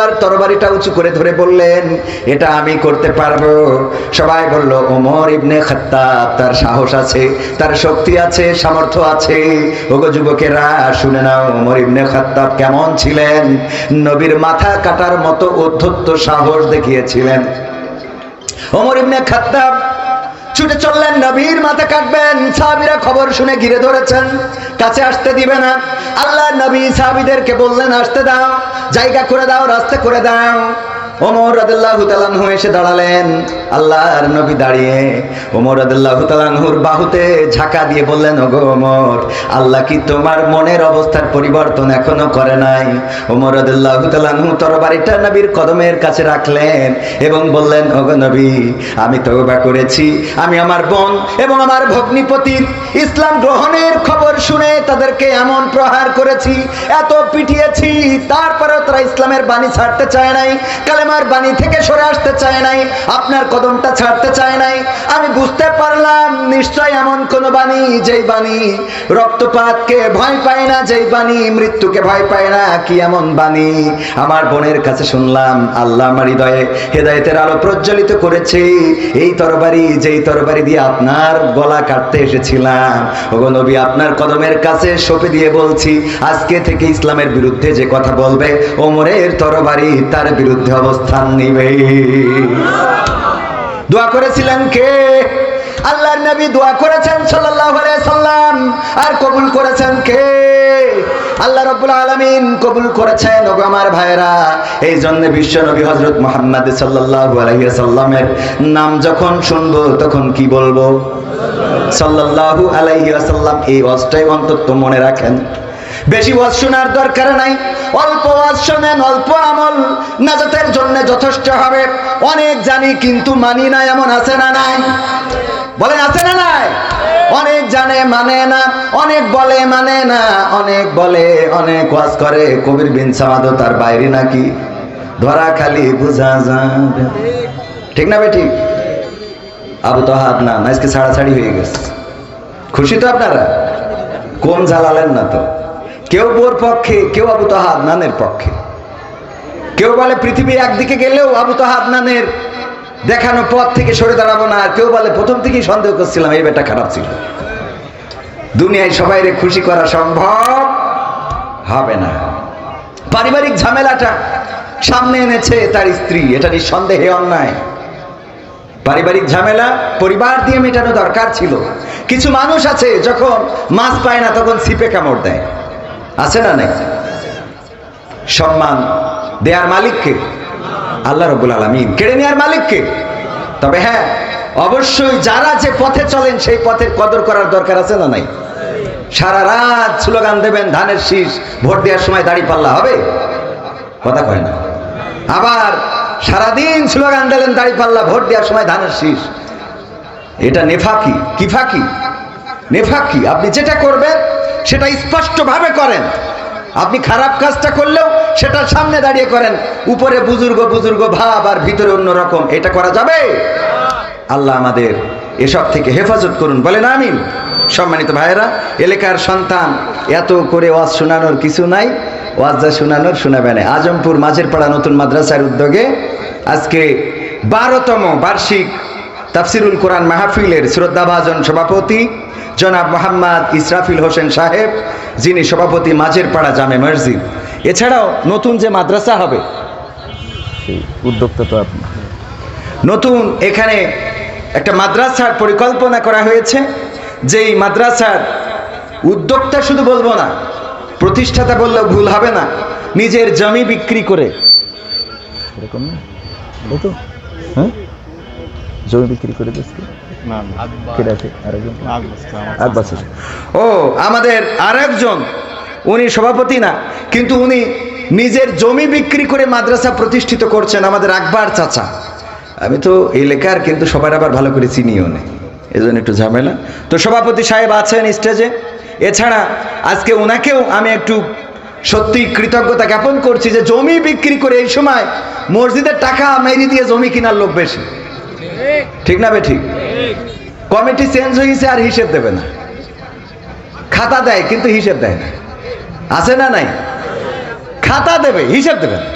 রাসূলুল্লাহর তরবারিটা উঁচু করে ধরে বললেন, এটা আমি করতে পারবো। সবাই বলল, ওমর ইবনে খাত্তাব, তার সাহস আছে, তার শক্তি আছে, সামর্থ্য আছে। ওগো যুবকেরা শুনে নাও, ওমর ইবনে খাত্তাব কেমন ছিলেন। নবীর মাথা কাটার মতো উদ্ধত সাহস দেখিয়েছিলেন। ওমর ইবনে খাত্তাব ছুটে চললেন, নবীর মাথা কাটবেন। সাহাবীরা খবর শুনে ঘিরে ধরেছেন, কাছে আসতে দিবে না। আল্লাহর নবী সাহাবীদেরকে বললেন, আসতে দাও, জায়গা করে দাও, রাস্তা করে দাও। ওমর রাদিয়াল্লাহু তাআলা আনহু এসে দাঁড়ালেন। আল্লাহর নবী দাঁড়িয়ে ওমর রাদিয়াল্লাহু তাআলা আনহুর বাহুতে ঝাঁকা দিয়ে বললেন, ওগো ওমর, আল্লাহ কি তোমার মনের অবস্থার পরিবর্তন এখনো করে নাই? ওমর রাদিয়াল্লাহু তাআলা আনহু তরবারিটা নবীর কদমের কাছে রাখলেন এবং বললেন, ওগো নবী, আমি তওবা করেছি। আমি আমার বোন এবং আমার ভগ্নিপতির ইসলাম গ্রহণের খবর শুনে তাদেরকে এমন প্রহার করেছি, এত পিটিয়েছি, তারপরেও তারা ইসলামের বাণী ছাড়তে চায় নাই, কালেমার বাণী থেকে সরে আসতে চায় নাই, আপনার কদমটা ছাড়তে চায় নাই। আমি বুঝতে পারলাম নিশ্চয় এমন কোন বাণী, যেই বাণী রক্তপাতকে ভয় পায় না, যেই বাণী মৃত্যুকে ভয় পায় না। কি এমন বাণী আমার বোনের কাছে শুনলাম। আল্লাহ আমার হৃদয়ে হেদায়েতের আলো প্রজ্বলিত করেছে। এই তরবারি, যেই তরবারি দিয়ে আপনার গলা কাটতে এসেছিলাম, ওগো নবী, আপনার কদমের কাছে সঁপে দিয়ে বলছি, আজকে থেকে ইসলামের বিরুদ্ধে যে কথা বলবে, ওমরের তরবারি তার বিরুদ্ধে অবস্থান নিবে। দোয়া করেছিলেন কে? আল্লাহর নবী দোয়া করেছেন সাল্লাল্লাহু আলাইহি সাল্লাম। আর কবুল করেছেন কে? আল্লাহ রাব্বুল আলামিন কবুল করেছেন। ওগো আমার ভাইরা, এই জন্য বিশ্ব নবী হযরত মুহাম্মদ সাল্লাল্লাহু আলাইহি সাল্লামের নাম যখন শুনবো তখন কি বলবো? সাল্লাল্লাহু আলাইহি ওয়াসাল্লাম। এই ওয়াজটাই অন্তত মনে রাখেন। বেশি ওয়াজ শোনার দরকার নাই, অল্প ওয়াজ শোনেন, অল্প আমল নাজাতের জন্য যথেষ্ট হবে। অনেক জানি কিন্তু মানি না, এমন আছে না নাই? বলেন আছে না নাই? অনেক জানে মানে না, অনেক বলে মানে না, অনেক বলে, অনেক ওয়াজ করে, কবির বিন সামাদও তার বাইরে নাকি, ধরা খালি বুঝা যাবে। ঠিক না বেটি? আবু তাহা আদনান আজকে ছাড়াছাড়ি হয়ে গেছে। খুশি তো আপনারা? কোন ঝালালেন না তো। কেউ বোর পক্ষে, কেউ আবু তাহা আদনানের পক্ষে। কেউ বলে পৃথিবী একদিকে গেলেও আবু তাহা আদনানের দেখানো পথ থেকে সরে দাঁড়াবো না। আর কেউ বলে প্রথম থেকেই সন্দেহ করছিলাম এই বেটা খারাপ ছিল। দুনিয়ায় সবাইরে খুশি করা সম্ভব হবে না। পারিবারিক ঝামেলাটা সামনে এনেছে তার স্ত্রী, এটা নিঃসন্দেহে অন্যায়। পারিবারিক ঝামেলা পরিবার দিয়ে মেটানো দরকার ছিল। কিছু মানুষ আছে যখন মাছ পায় না তখন ছিপে কামড় দেয়, আছে না নাই? সম্মান দেয়ার মালিককে? আল্লাহ রাব্বুল আলামিন। কেড়ে নেওয়ার মালিককে? তবে হ্যাঁ, অবশ্যই যারা যে পথে চলেন সেই পথের কদর করার দরকার আছে না নাই? সারা রাত স্লোগান দেবেন ধানের শীষ, ভোট দেওয়ার সময় দাড়ি পাল্লা হবে? কথা কয় না। আবার সারাদিন স্লোগান দিলেন দাড়ি পাল্লা, ভোট দেওয়ার সময় ধানের শীষ। এটা নেফাকি। কি ফাঁকি? নেফাকি। আপনি যেটা করবেন সেটা স্পষ্টভাবে করেন। আপনি খারাপ কাজটা করলেও সেটা সামনে দাঁড়িয়ে করেন, উপরে বুজুর্গ বুজুর্গ ভাব আর ভিতরে অন্যরকম। এটা করা যাবে? আল্লাহ আমাদের এসব থেকে হেফাজত করুন, বলেন আমিন। সম্মানিত ভাইয়েরা, এলাকার সন্তান, এত করে ওয়াজ শোনানোর কিছু নাই, ওয়াজ যা শোনানোর শোনাবে না। আজমপুর মাঝের পাড়া নতুন মাদ্রাসার উদ্যোগে আজকে 12তম বার্ষিক তাফসিরুল কোরআন মাহফিলের শ্রদ্ধাভাজন সভাপতি জনাব মোহাম্মদ ইসরাফিল হোসেন সাহেব, যিনি সভাপতি মাঝের পাড়া জামে মসজিদ। এছাড়াও নতুন যে মাদ্রাসা হবে, সেই উদ্যোক্তা তো আপনি। নতুন এখানে একটা মাদ্রাসার পরিকল্পনা করা হয়েছে, যেই মাদ্রাসার উদ্যোক্তা শুধু বলবো না, প্রতিষ্ঠাতা বললেও ভুল হবে না, নিজের জমি বিক্রি করে, এরকম না তো? হ্যাঁ, জমি বিক্রি করে দিচ্ছে। ও আমাদের আরেকজন, উনি সভাপতি না, কিন্তু উনি নিজের জমি বিক্রি করে মাদ্রাসা প্রতিষ্ঠিত করছেন, আমাদের আকবর চাচা। আমি তো এই লেখার কিন্তু সবার আবার ভালো করে চিনিও নেই, এজন্য একটু ঝামেলা। তো সভাপতি সাহেব আছেন স্টেজে। এছাড়া আজকে ওনাকেও আমি একটু সত্যি কৃতজ্ঞতা জ্ঞাপন করছি যে জমি বিক্রি করে এই সময় মসজিদের টাকা মেরি দিয়ে জমি কেনার লোক বেশি। ঠিক না বে ঠিক? কমিটি চেঞ্জ হয়েছে আর হিসেব দেবে না, খাতা দেয় কিন্তু হিসেব দেয় না, আছে না নাই? খাতা দেবে, হিসেব দেবে না।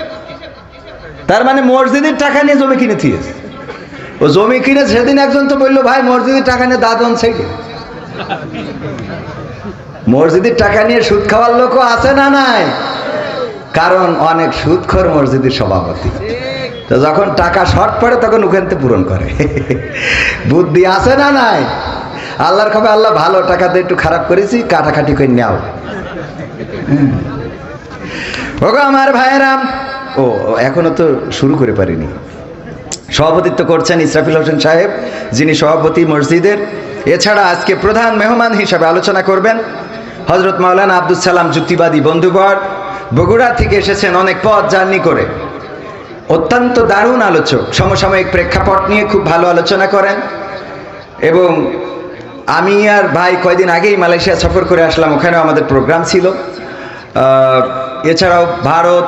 তার মানে মসজিদের টাকা নিয়ে জমি কিনে থিয়েছে। ও জমি কিনে সেদিন একজন তো বললো, ভাই মসজিদের টাকা নিয়ে দাদন ছেড়ে। মসজিদের টাকা নিয়ে সুদ খাওয়ার লোকও আছে না নাই? কারণ অনেক সুদখোর মসজিদের সভাপতি, তো যখন টাকা শর্ট পড়ে তখন ওখানতে পূরণ করে। বুদ্ধি আছে না নাই? আল্লাহর খবর, আল্লাহ ভালো টাকাতে একটু খারাপ করেছি, কাটাকাটি করে নেও। ওগো আমার ভাইয়েরা, ও এখনো তো শুরু করে পারিনি। সভাপতিত্ব করছেন ইসরাফিল হোসেন সাহেব, যিনি সভাপতি মসজিদের। এছাড়া আজকে প্রধান মেহমান হিসাবে আলোচনা করবেন হযরত মাওলানা আব্দুল সালাম যুক্তিবাদী বন্ধুবর। বগুড়া থেকে এসেছেন অনেক পথ জার্নি করে। অত্যন্ত দারুণ আলোচক, সমসাময়িক প্রেক্ষাপট নিয়ে খুব ভালো আলোচনা করেন। এবং আমি আর ভাই কয়দিন আগেই মালয়েশিয়া সফর করে আসলাম, ওখানেও আমাদের প্রোগ্রাম ছিল। এছাড়াও ভারত,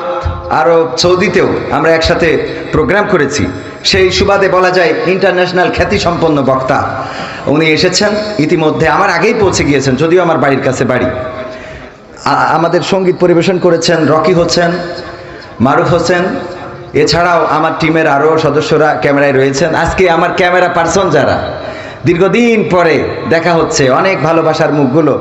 আরব, সৌদিতেও আমরা একসাথে প্রোগ্রাম করেছি। সেই সুবাদে বলা যায় ইন্টারন্যাশনাল খ্যাতিসম্পন্ন বক্তা উনি এসেছেন। ইতিমধ্যে আমার আগেই পৌঁছে গিয়েছেন, যদিও আমার বাড়ির কাছে বাড়ি। আমাদের সঙ্গীত পরিবেশন করেছেন রকি হোসেন, মারুফ হোসেন। এছাড়াও আমার টিমের আরও সদস্যরা ক্যামেরায় রয়েছেন। আজকে আমার ক্যামেরা পার্সন যারা, দীর্ঘদিন পরে দেখা হচ্ছে, অনেক ভালোবাসার মুখগুলো,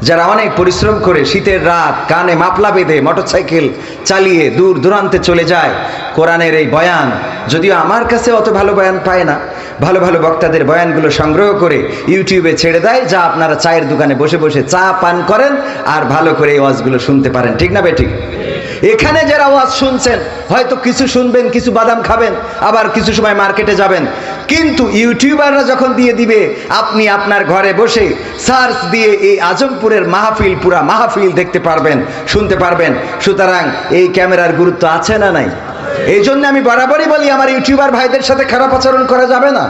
যারা অনেক পরিশ্রম করে শীতের রাত কানে মাপলা বেঁধে মোটরসাইকেল চালিয়ে দূর দূরান্তে চলে যায় কোরআনের এই বয়ান। যদিও আমার কাছে অত ভালো বয়ান পায় না, ভালো ভালো বক্তাদের বয়ানগুলো সংগ্রহ করে ইউটিউবে ছেড়ে দেয়, যা আপনারা চায়ের দোকানে বসে বসে চা পান করেন আর ভালো করে এই ওয়াজগুলো শুনতে পারেন। ঠিক না বেঠিক? এখানে যারা ওয়াজ শুনছেন, হয়তো কিছু শুনবেন, কিছু বাদাম খাবেন, আবার কিছু সময় মার্কেটে যাবেন, কিন্তু ইউটিউবাররা যখন দিয়ে দিবে, আপনি আপনার ঘরে বসে সার্চ দিয়ে এই আজমপুরের মাহফিল, পুরা মাহফিল দেখতে পারবেন, শুনতে পারবেন। সুতরাং এই ক্যামেরার গুরুত্ব আছে না নাই? এই জন্য আমি বরাবরই বলি, আমার ইউটিউবার ভাইদের সাথে খারাপ আচরণ করা যাবে না।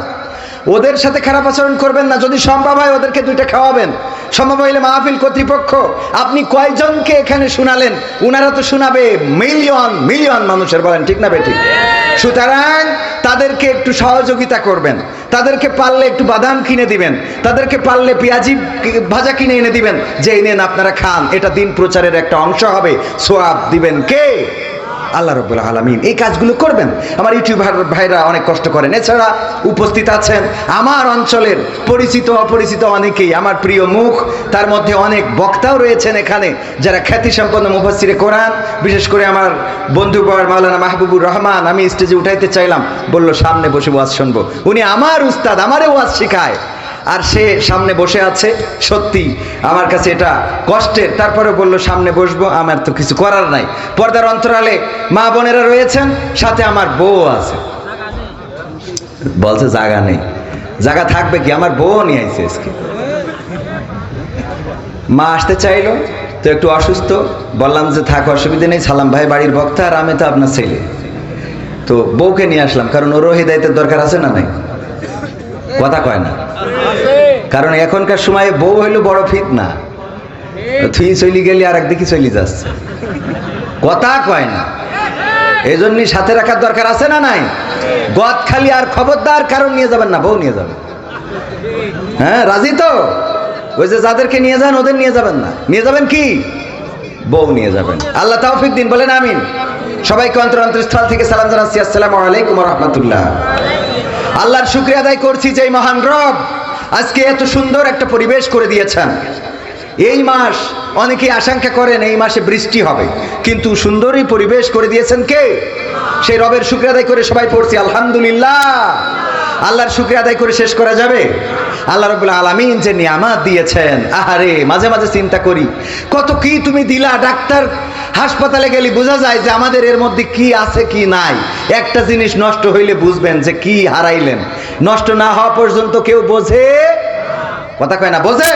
ওদের সাথে খারাপ আচরণ করবেন না। যদি সম্ভব হয় ওদেরকে দুইটা খাওয়াবেন। সম্ভব হইলে মাহফিল কর্তৃপক্ষ, আপনি কয়জনকে এখানে শুনালেন? উনারা তো শোনাবে মিলিয়ন মিলিয়ন মানুষের, বলেন ঠিক না বেঠিক? সুতরাং তাদেরকে একটু সহযোগিতা করবেন, তাদেরকে পারলে একটু বাদাম কিনে দিবেন, তাদেরকে পারলে পেঁয়াজি ভাজা কিনে এনে দিবেন, যে এই নেন আপনারা খান, এটা দিন প্রচারের একটা অংশ হবে। সোয়াব দিবেন কে? আল্লাহ রাব্বুল আলামিন। এই কাজগুলো করবেন। আমার ইউটিউবার ভাইরা অনেক কষ্ট করেন। এছাড়া উপস্থিত আছেন আমার অঞ্চলের পরিচিত অপরিচিত অনেকেই, আমার প্রিয় মুখ। তার মধ্যে অনেক বক্তাও রয়েছেন এখানে, যারা খ্যাতিসম্পন্ন মুফাসসিরে কোরআন। বিশেষ করে আমার বন্ধুবর মাওলানা মাহবুবুর রহমান, আমি স্টেজে উঠাইতে চাইলাম, বলল সামনে বসে ওয়াজ শুনবো। উনি আমার উস্তাদ, আমারে ওয়াজ শিখায়, আর সে সামনে বসে আছে। সত্যি আমার কাছে এটা কষ্টের। তারপরে বলল সামনে বসবো, আমার তো কিছু করার নাই। পর্দার অন্তরালে মা বোনেরা রয়েছেন, সাথে আমার বউ আছে। বলছে জায়গা নেই। জায়গা থাকবে কি? আমার বউ নিয়ে আইছে আজকে। মা আসতে চাইলো, তো একটু অসুস্থ। বললাম যে থাক, অসুবিধা নেই, সালাম ভাই বাড়ির বক্তা, আর আমি তো আপনার ছেলে। তো বউকে নিয়ে আসলাম, কারণ ওরও হিদায়তের দরকার আছে না নাই? কথা কয় না, কারণ এখনকার সময়ে বউ হইলো বড় ফিতনা। তুই চলি গেলি আর একদিকে চলি যাচ্ছে, কথা কয় না। এই জন্যই সাথে রাখার দরকার আছে না নাই? গদ খালি আর খবরদার কারণ নিয়ে যাবেন না, বউ নিয়ে যাবেন। হ্যাঁ, রাজি তো? ওই যে যাদেরকে নিয়ে যান ওদের নিয়ে যাবেন না, নিয়ে যাবেন কি? বউ নিয়ে যাবেন। আল্লাহ তৌফিক দিন, বলেন আমিন। সবাইকে অন্তরস্থল থেকে সালাম জানাচ্ছি, আসসালামু আলাইকুম ওয়া রাহমাতুল্লাহ। আল্লাহর শুকরিয়া আদায় করছি যে মহান রব আজকে এত সুন্দর একটা পরিবেশ করে দিয়েছেন। এই মাস অনেকেই আশঙ্কা করেন এই মাসে বৃষ্টি হবে, কিন্তু সুন্দরই পরিবেশ করে দিয়েছেন কে? সেই রবের শুকরিয়া আদায় করে সবাই পড়ছি আলহামদুলিল্লাহ। আল্লাহর শুকরিয়া আদায় করে শেষ করা যাবে? আল্লাহ রাব্বুল আলামিন যে নিয়ামত দিয়েছেন, আহারে মাঝে মাঝে চিন্তা করি কত কি তুমি দিলা। ডাক্তার হাসপাতালে গেলে বোঝা যায় যে আমাদের এর মধ্যে কি আছে কি নাই। একটা জিনিস নষ্ট হইলে বুঝবেন যে কি হারাইলেন। নষ্ট না হওয়া পর্যন্ত কেউ বোঝে, কথা কয় না, বোঝে?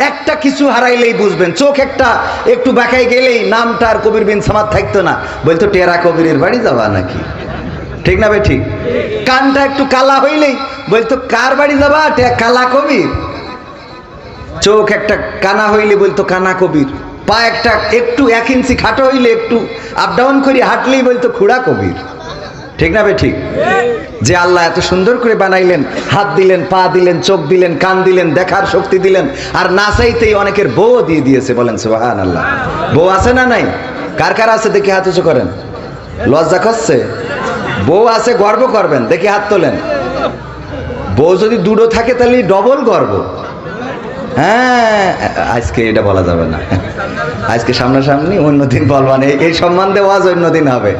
একটা কিছু হারাইলেই বুঝবেন। চোখ একটা একটু বাঁকাই গেলেই নামটা আর কবির বিন সামাদ থাকতো না, বলতো টেরা কবিরের বাড়ি যাবা নাকি? ঠিক না ভাই? ঠিক। কানটা একটু কালা হইলেই বলতো কার বাড়ি যাবা? কালা কবির। চোখ একটা কানা হইলে বলতো কানা কবির। পা একটা একটু 1 ইঞ্চি খাটো হইলে একটু আপ ডাউন করে হাঁটলেই বলতো খুড়া কবির। ঠিক না ভাই? ঠিক। যে আল্লাহ এত সুন্দর করে বানাইলেন, হাত দিলেন, পা দিলেন, চোখ দিলেন, কান দিলেন, দেখার শক্তি দিলেন, আর না চাইতেই অনেকের বউ দিয়ে দিয়েছে, বলেন সুবহানাল্লাহ। বউ আছে না নাই? কার কার আছে দেখি হাত উঁচু করেন। লজ্জা করছে? বউ আছে গর্ব করবেন, দেখি হাত তোলেন। বউ যদি দুটো থাকে তাহলে ডবল গর্ব। হ্যাঁ, আজকে এটা বলা যাবে না, আজকে সামনাসামনি, অন্যদিন বলবান। এই সম্বন্ধে ওয়াজ অন্যদিন হবে,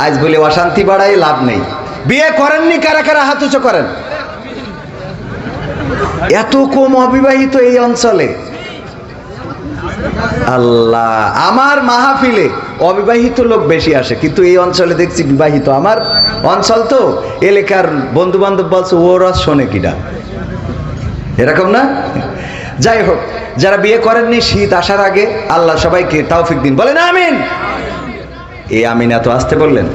আজ বলে অশান্তি বাড়াই লাভ নেই। বিয়ে করেননি কারা কারা হাত উঁচু করেন। এত কম অবিবাহিত এই অঞ্চলে, আল্লাহ। আমার মাহফিলে অবিবাহিত লোক বেশি আসে, কিন্তু এই অঞ্চলে দেখছি বিবাহিত। আমার অঞ্চল তো, এলাকার বন্ধু বান্ধব বলছে ওরা শোনে কিনা, এরকম না? যাই হোক, যারা বিয়ে করেননি শীত আসার আগে আল্লাহ সবাইকে তৌফিক দিন, বলেন আমিন। এই আমিন এত আসতে বললেন,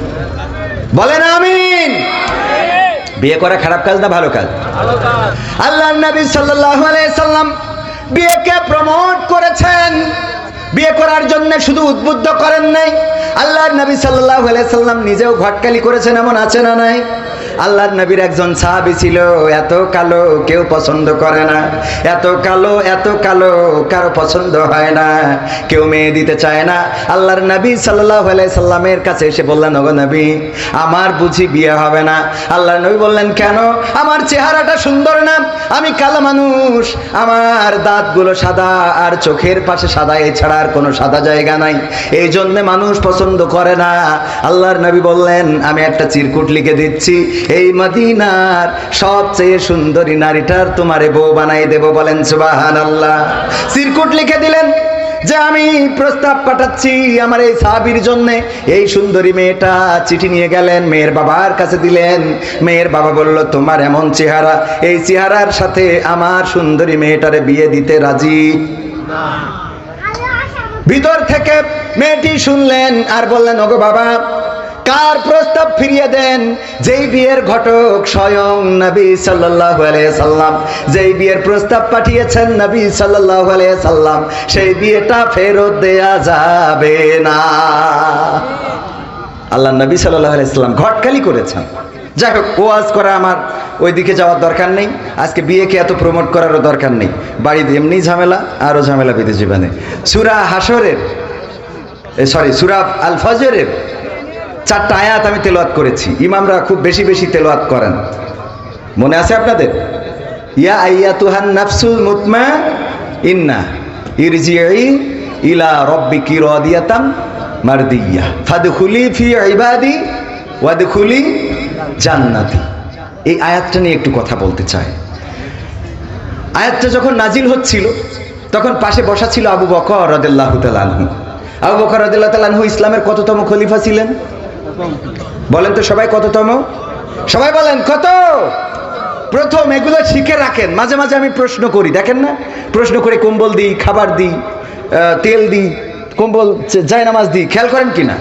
বলেন আমিন। বিয়ে করা খারাপ কাজ না ভালো কাজ? আল্লাহর নবী সাল্লাল্লাহু আলাইহি সাল্লাম বিয়েকে প্রমোট করেছেন। বিয়ে করার জন্য শুধু উদ্বুদ্ধ করেন নাই, আল্লাহর নবী সাল্লাল্লাহু আলাইহি সাল্লাম নিজেও ঘটকালি করেছেন, এমন আছে না নাই? আল্লাহর নবীর একজন সাহাবী ছিল, এত কালো কেউ পছন্দ করে না, এত কালো কারো পছন্দ হয় না, কেউ মেয়ে দিতে চায় না। আল্লাহর নবী সাল্লাল্লাহু আলাইহি সাল্লামের কাছে এসে বললেন, ওগো নবী, আমার বুঝি বিয়ে হবে না? আল্লাহর নবী বললেন, কেন? আমার চেহারাটা সুন্দর না, আমি কালো মানুষ, আমার দাঁতগুলো সাদা আর চোখের পাশে সাদা, এছাড়া আর কোনো সাদা জায়গা নাই, এই জন্য মানুষ পছন্দ করে না। আল্লাহর নবী বললেন, আমি একটা চিরকুট লিখে দিচ্ছি, এই মদিনার সবচেয়ে সুন্দরী নারীটার তোমারে বউ বানাই দেব। বলেন সুবহানাল্লাহ। চিরকুট লিখে দিলেন যে আমি প্রস্তাব পাঠাচ্ছি আমার এই সাহাবীর জন্য। এই সুন্দরী মেয়েটা চিঠি নিয়ে গেলেন, মেয়ের বাবার কাছে দিলেন। মেয়ের বাবা বলল, তোমার এমন চেহারা, এই চেহারার সাথে আমার সুন্দরী মেয়েটারে বিয়ে দিতে রাজি না। ভিতর থেকে মেয়েটি শুনলেন আর বললেন, ওগো বাবা, কার প্রস্তাব ফিরিয়ে দেন? যেই বিয়ের ঘটক স্বয়ং নবী সাল্লাল্লাহু আলাইহি সাল্লাম, যেই বিয়ের প্রস্তাব পাঠিয়েছেন নবী সাল্লাল্লাহু আলাইহি সাল্লাম, সেই বিয়েটা ফেরত দেয়া যাবে না। আল্লাহ নবী সাল্লাল্লাহু আলাইহি সাল্লাম ঘটকালি করেছেন। যাই হোক, ওয়াজ করা আমার ওইদিকে যাওয়ার দরকার নেই, আজকে বিয়েকে এত প্রমোট করারও দরকার নেই। বাড়িতে এমনি ঝামেলা, আরও ঝামেলা বেঁধে জীবনে। সূরা হাসরের, সূরা আল ফজরের 4টা আয়াত আমি তেলাওয়াত করেছি। ইমামরা খুব বেশি বেশি তেলাওয়াত করেন, মনে আছে আপনাদের? ইয়া আইয়াতুহান নাফসুল মুতমাইন্নাহ ইরজিই ইলা রাব্বিকি রাদিয়াতাম মারদিয়া ফাদখুলি ফি ইবাদি ওয়াদখুলি জান্নাতি। এই আয়াতটা নিয়ে একটু কথা বলতে চাই। আয়াতটা যখন নাজিল হচ্ছিল তখন পাশে বসা ছিল আবু বকর রাদিয়াল্লাহু তাআলা আনহু। আবু বকর রাদিয়াল্লাহু তাআলা আনহু ইসলামের কততম খলিফা ছিলেন? বলেন তো সবাই, কততম? সবাই বলেন কত? প্রথম। এগুলো শিখে রাখেন, মাঝে মাঝে আমি প্রশ্ন করি, দেখেন না? প্রশ্ন করে কম্বল দিই, খাবার দিই, তেল দিই, কম্বল জায়নামাজ দিই, খেয়াল করেন কিনা?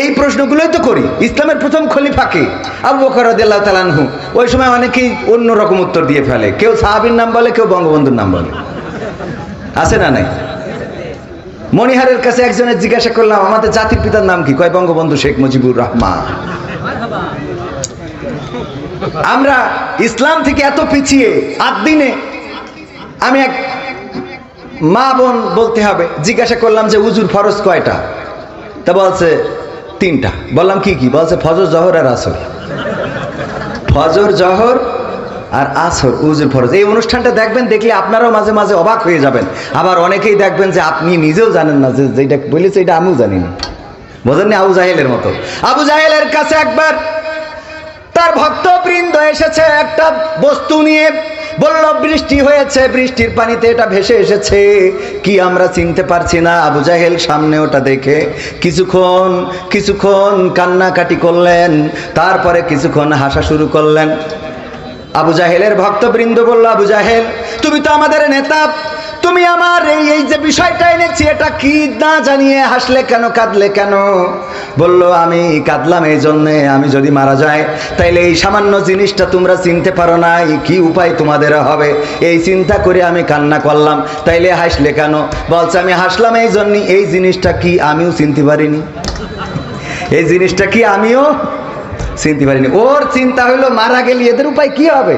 এই প্রশ্নগুলোই তো করি। ইসলামের প্রথম খলিফাকে আবু বকর রাদিয়াল্লাহু তাআলা আনহু। ওই সময় অনেকেই অন্য রকম উত্তর দিয়ে ফেলে, কেউ সাহাবীর নাম বলে, কেউ বঙ্গবন্ধুর নাম বলে, আছে না নাই? মনিহারের কাছে একজনের জিজ্ঞাসা করলাম, আমাদের জাতির পিতার নাম কি? কয় বঙ্গবন্ধু শেখ মুজিবুর রহমান। আমরা ইসলাম থেকে এত পিছিয়ে, আদিনে আমি এক মা বোন বলতে হবে, জিজ্ঞাসা করলাম যে উজুর ফরজ কয়টা? তা বলছে 3টা। বললাম কি কি? বলছে ফজর, জহর আর আসর। ফজর, জহর আর আসর উজুর ফরজ। এই অনুষ্ঠানটা দেখবেন, দেখলে আপনারাও মাঝে মাঝে অবাক হয়ে যাবেন। আবার অনেকেই দেখবেন যে আপনি নিজেও জানেন না যে যেটা বলেছে এটা আমিও জানি না। বোঝেননি? আবু জাহেলের মতো। আবু জাহেলের কাছে একবার তার ভক্তবৃন্দ এসেছে একটা বস্তু নিয়ে, বলল বৃষ্টি হয়েছে, বৃষ্টির পানিতে এটা ভেসে এসেছে, কি আমরা চিনতে পারছি না। আবু জাহেল সামনে ওটা দেখে কিছুক্ষণ কান্নাকাটি করলেন, তারপরে কিছুক্ষণ হাসা শুরু করলেন। আবু জাহেলের ভক্তবৃন্দ বলল, আবু জাহেল, তুমি তো আমাদের নেতা, তুমি আমার এই যে বিষয়টা এনেছি, এটা কি না জানিয়ে হাসলে কেন, কাঁদলে কেন? বলল, আমি কাঁদলাম এই জন্যে, আমি যদি মারা যাই তাইলে এই সামান্য জিনিসটা তোমরা চিনতে পারো নাই, কি উপায় তোমাদের হবে, এই চিন্তা করে আমি কান্না করলাম। তাইলে হাসলে কেন? বলছে, আমি হাসলাম এই জন্য, এই জিনিসটা কি আমিও চিনতে পারিনি, এই জিনিসটা কি আমিও চিনতে পারিনি। ওর চিন্তা হইলো মারা গেলে এদের উপায় কি হবে,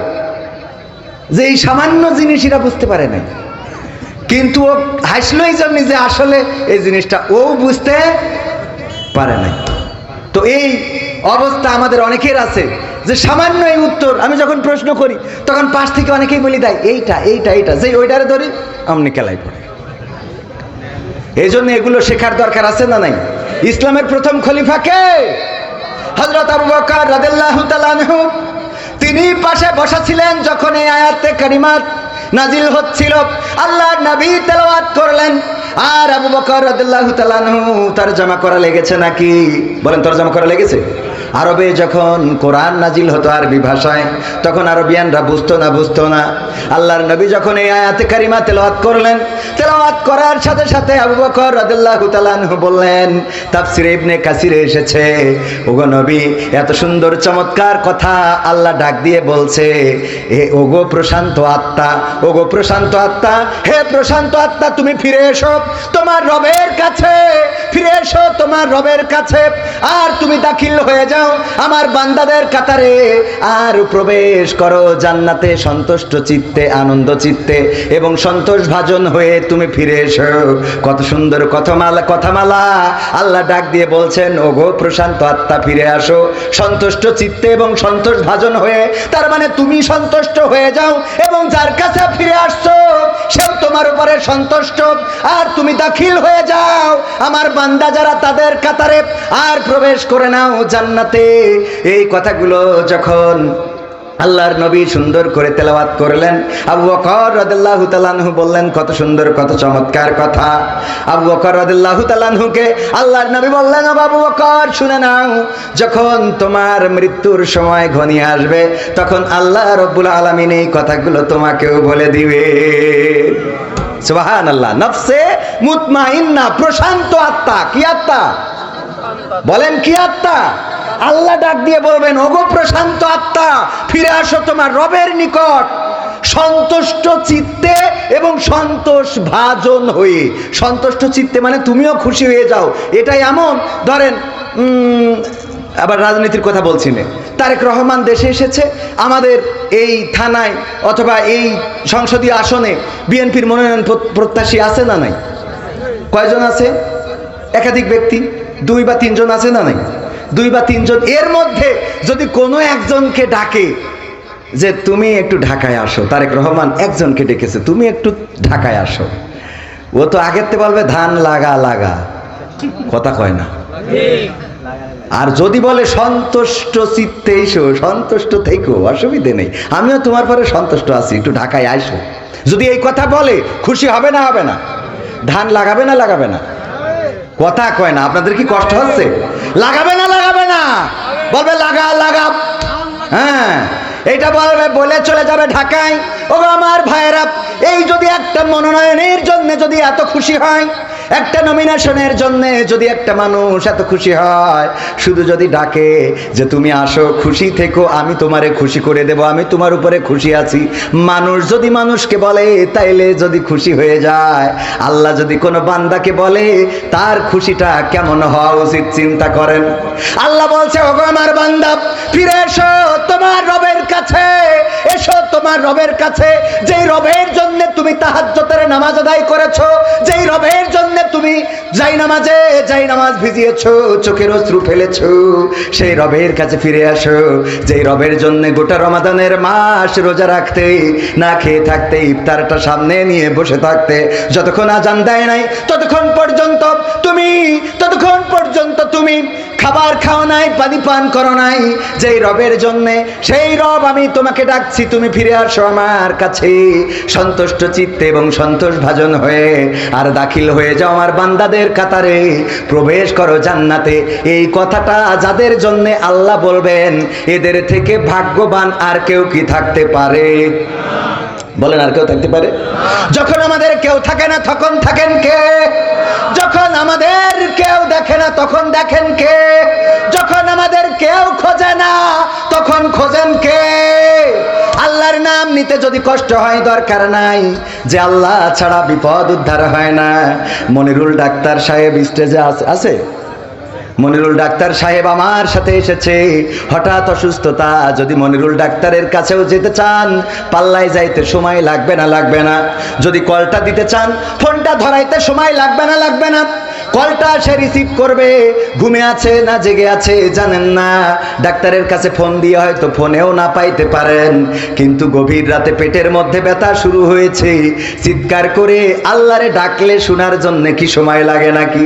যে এই সামান্য জিনিস এরা বুঝতে পারে নাই। কিন্তু ও হাসলো এই জন্য যে আসলে এই জিনিসটা ও বুঝতে পারে নাই। তো এই অবস্থা আমাদের অনেকের আছে যে সামান্য এই উত্তর আমি যখন প্রশ্ন করি তখন পাশ থেকে অনেকেই বলি দেয় এইটা এইটা এইটা, যে ওইটারে ধরি অমনি কেলাই পড়ে। এই জন্য এগুলো শেখার দরকার আছে না নাই? ইসলামের প্রথম খলিফা কে? হযরত আবু বকর রাদিয়াল্লাহু তাআলা আনহু। তিনি পাশে বসা ছিলেন যখন এই আয়াতে কারিমাত নাজিল হচ্ছিল, আল্লাহর নবী তেলাওয়াত করলেন, আর আবু বকর রাদিয়াল্লাহু তাআলা আনহু তরজমা করা লেগেছে নাকি? বলেন, তরজমা করা লেগেছে? আরবে যখন কোরআন নাজিল হতো আরবি ভাষায়, তখন আরবিয়ানরা বুঝতো না। আল্লাহর নবী যখন এই আয়াতে কারিমা তেলাওয়াত করলেন, তেলাওয়াত করার সাথে সাথে আবু বকর রাদিয়াল্লাহু তাআলা আনহু বললেন, তাফসীরে ইবনে কাসিরে এসেছে, ওগো নবী, এত সুন্দর চমৎকার কথা আল্লাহ ডাক দিয়ে বলছে, ওগো প্রশান্ত আত্মা, ওগো প্রশান্ত আত্মা, হে প্রশান্ত আত্মা, তুমি ফিরে এসো তোমার রবের কাছে, ফিরে এসো তোমার রবের কাছে, আর তুমি দাখিল হয়ে যাও আমার বান্দাদের কাতারে, আর প্রবেশ করো জান্নাতে সন্তুষ্ট চিত্তে, আনন্দ চিত্তে এবং সন্তোষ ভাজন হয়ে তুমি ফিরে এসো। কত সুন্দর কথামালা আল্লাহ ডাক দিয়ে বলছেন, ওগো প্রশান্ত আত্মা, ফিরে আসো সন্তুষ্ট চিত্তে এবং সন্তোষ ভাজন হয়ে। তার মানে তুমি সন্তুষ্ট হয়ে যাও এবং যার কাছে ফিরে আসছো সেও তোমার উপরে সন্তুষ্ট, আর তুমি দাখিল হয়ে যাও আমার বান্দা যারা তাদের কাতারে, আর প্রবেশ করে নাও জান্নাতে। এই কথাগুলো যখন আল্লাহর নবী সুন্দর করে তেলাওয়াত করলেন, আবু বকর রাদিয়াল্লাহু তাআলা আনহু বললেন, কত সুন্দর, কত চমৎকার কথা। আবু বকর রাদিয়াল্লাহু তাআলা আনহুকে আল্লাহর নবী বললেন, আবু বকর শুনে নাও, যখন তোমার মৃত্যুর সময় ঘনিয়ে আসবে তখন আল্লাহ রাব্বুল আলামিন এই কথাগুলো তোমাকেও বলে দিবে। সুবহানাল্লাহ। নফসে মুতমাইন্না, প্রশান্ত আত্মা। কি আত্মা? বলেন, কি আত্মা? আল্লাহ ডাক দিয়ে বলবেন, ওগো প্রশান্ত আত্মা, ফিরে আসো তোমার রবের নিকট সন্তুষ্ট চিত্তে এবং সন্তোষ ভাজন হয়ে। সন্তুষ্ট চিত্তে মানে তুমিও খুশি হয়ে যাও। এটাই এমন, ধরেন আবার রাজনীতির কথা বলছি না, তারেক রহমান দেশে এসেছে, আমাদের এই থানায় অথবা এই সংসদীয় আসনে বিএনপির মনোনয়ন প্রত্যাশী আছে না নাই? কয়জন আছে? একাধিক ব্যক্তি, 2 বা 3 জন আছে না নাই? 2 বা 3 জন। এর মধ্যে যদি কোনো একজনকে ডাকে যে তুমি একটু ঢাকায় আসো, তারেক রহমান একজনকে ডেকেছে, তুমি একটু ঢাকায় আসো, ও তো আগেতে বলবে ধান লাগা, কথা কয় না। আর যদি বলে সন্তুষ্ট চিত্তে এসো, সন্তুষ্ট থেকো, অসুবিধে নেই, আমিও তোমার পরে সন্তুষ্ট আছি, একটু ঢাকায় আসো, যদি এই কথা বলে খুশি হবে না? হবে না? ধান লাগাবে না? লাগাবে না? কথা কয় না। আপনাদের কি কষ্ট হচ্ছে? লাগাবে না? লাগাবে না? বলবে লাগা। হ্যাঁ, এইটা বলবে, বলে চলে যাবে ঢাকায়। ও আমার ভাইয়েরা, এই যদি একটা মনোনয়নের জন্য যদি এত খুশি হয়, একটা নমিনেশনের জন্য যদি একটা মানুষ এত খুশি হয়, শুধু যদি ডাকে যে তুমি আসো, খুশি থেকো, আমি তোমারে খুশি করে দেব, আমি তোমার উপরে খুশি আছি, মানুষ যদি মানুষকে বলে তাইলে যদি খুশি হয়ে যায়, আল্লাহ যদি কোনো বান্দাকে বলে তার খুশিটা কেমন হওয়া উচিত চিন্তা করেন। আল্লাহ বলছে, ওগো আমার বান্দা, ফিরে এসো তোমার রবের কাছে, এসো তোমার রবের কাছে, যেই রবের জন্য তুমি তাহাজ্জুদের নামাজ আদায় করেছো, যেই রবের জন্য তুমি যাই নামাজ ভিজিয়েছো, চোখের অশ্রু ফেলেছো, সেই রবের কাছে ফিরে আসো, যেই রবের জন্য গোটা রমাদানের মাস রোজা রাখতে, না খেয়ে থাকতে, ইফতারটা সামনে নিয়ে বসে থাকতে, যতক্ষণ আজান দেয় নাই ততক্ষণ পর্যন্ত তুমি খাবার খাও নাই, পানি পান করো নাই, যেই রবের জন্য, সেই রব আমি তোমাকে ডাকছি, তুমি ফিরে আসো আমার কাছে সন্তুষ্ট চিত্তে এবং সন্তোষ ভাজন হয়ে, আর দাখিল হয়ে যাও আমার বান্দাদের কাতারে, প্রবেশ করো জান্নাতে। এই কথাটা যাদের জন্য আল্লাহ বলবেন, এদের থেকে ভাগ্যবান আর কেউ কি থাকতে পারে? বলেন, আর কেউ থাকতে পারে? যখন আমাদের কেউ থাকে না তখন থাকেন কে? যখন আমাদের কেউ দেখে না তখন দেখেন কে? যখন আমাদের কেউ খোঁজে না তখন খোঁজেন কে? আল্লাহর নাম নিতে যদি কষ্ট হয়, দরকার নাই, যে আল্লাহ ছাড়া বিপদ উদ্ধার হয় না। মনিরুল ডাক্তার সাহেব স্টেজে আছে। মনিরুল ডাক্তার সাহেব আমার সাথে এসেছে, হঠাৎ অসুস্থতা। যদি মনিরুল ডাক্তারের কাছেও যেতে চান, পাল্লায় যাইতে সময় লাগবে না? লাগবে না? যদি কলটা দিতে চান, ফোনটা ধরাইতে সময় লাগবে না? লাগবে না? কলটা সে রিসিভ করবে, ঘুমে আছে না জেগে আছে জানেন না, ডাক্তারের কাছে ফোন দিয়ে হয়তো ফোনেও না পাইতে পারেন, কিন্তু গভীর রাতে পেটের মধ্যে ব্যথা শুরু হয়েছে, চিৎকার করে আল্লাহরে ডাকলে শোনার জন্য কি সময় লাগে নাকি?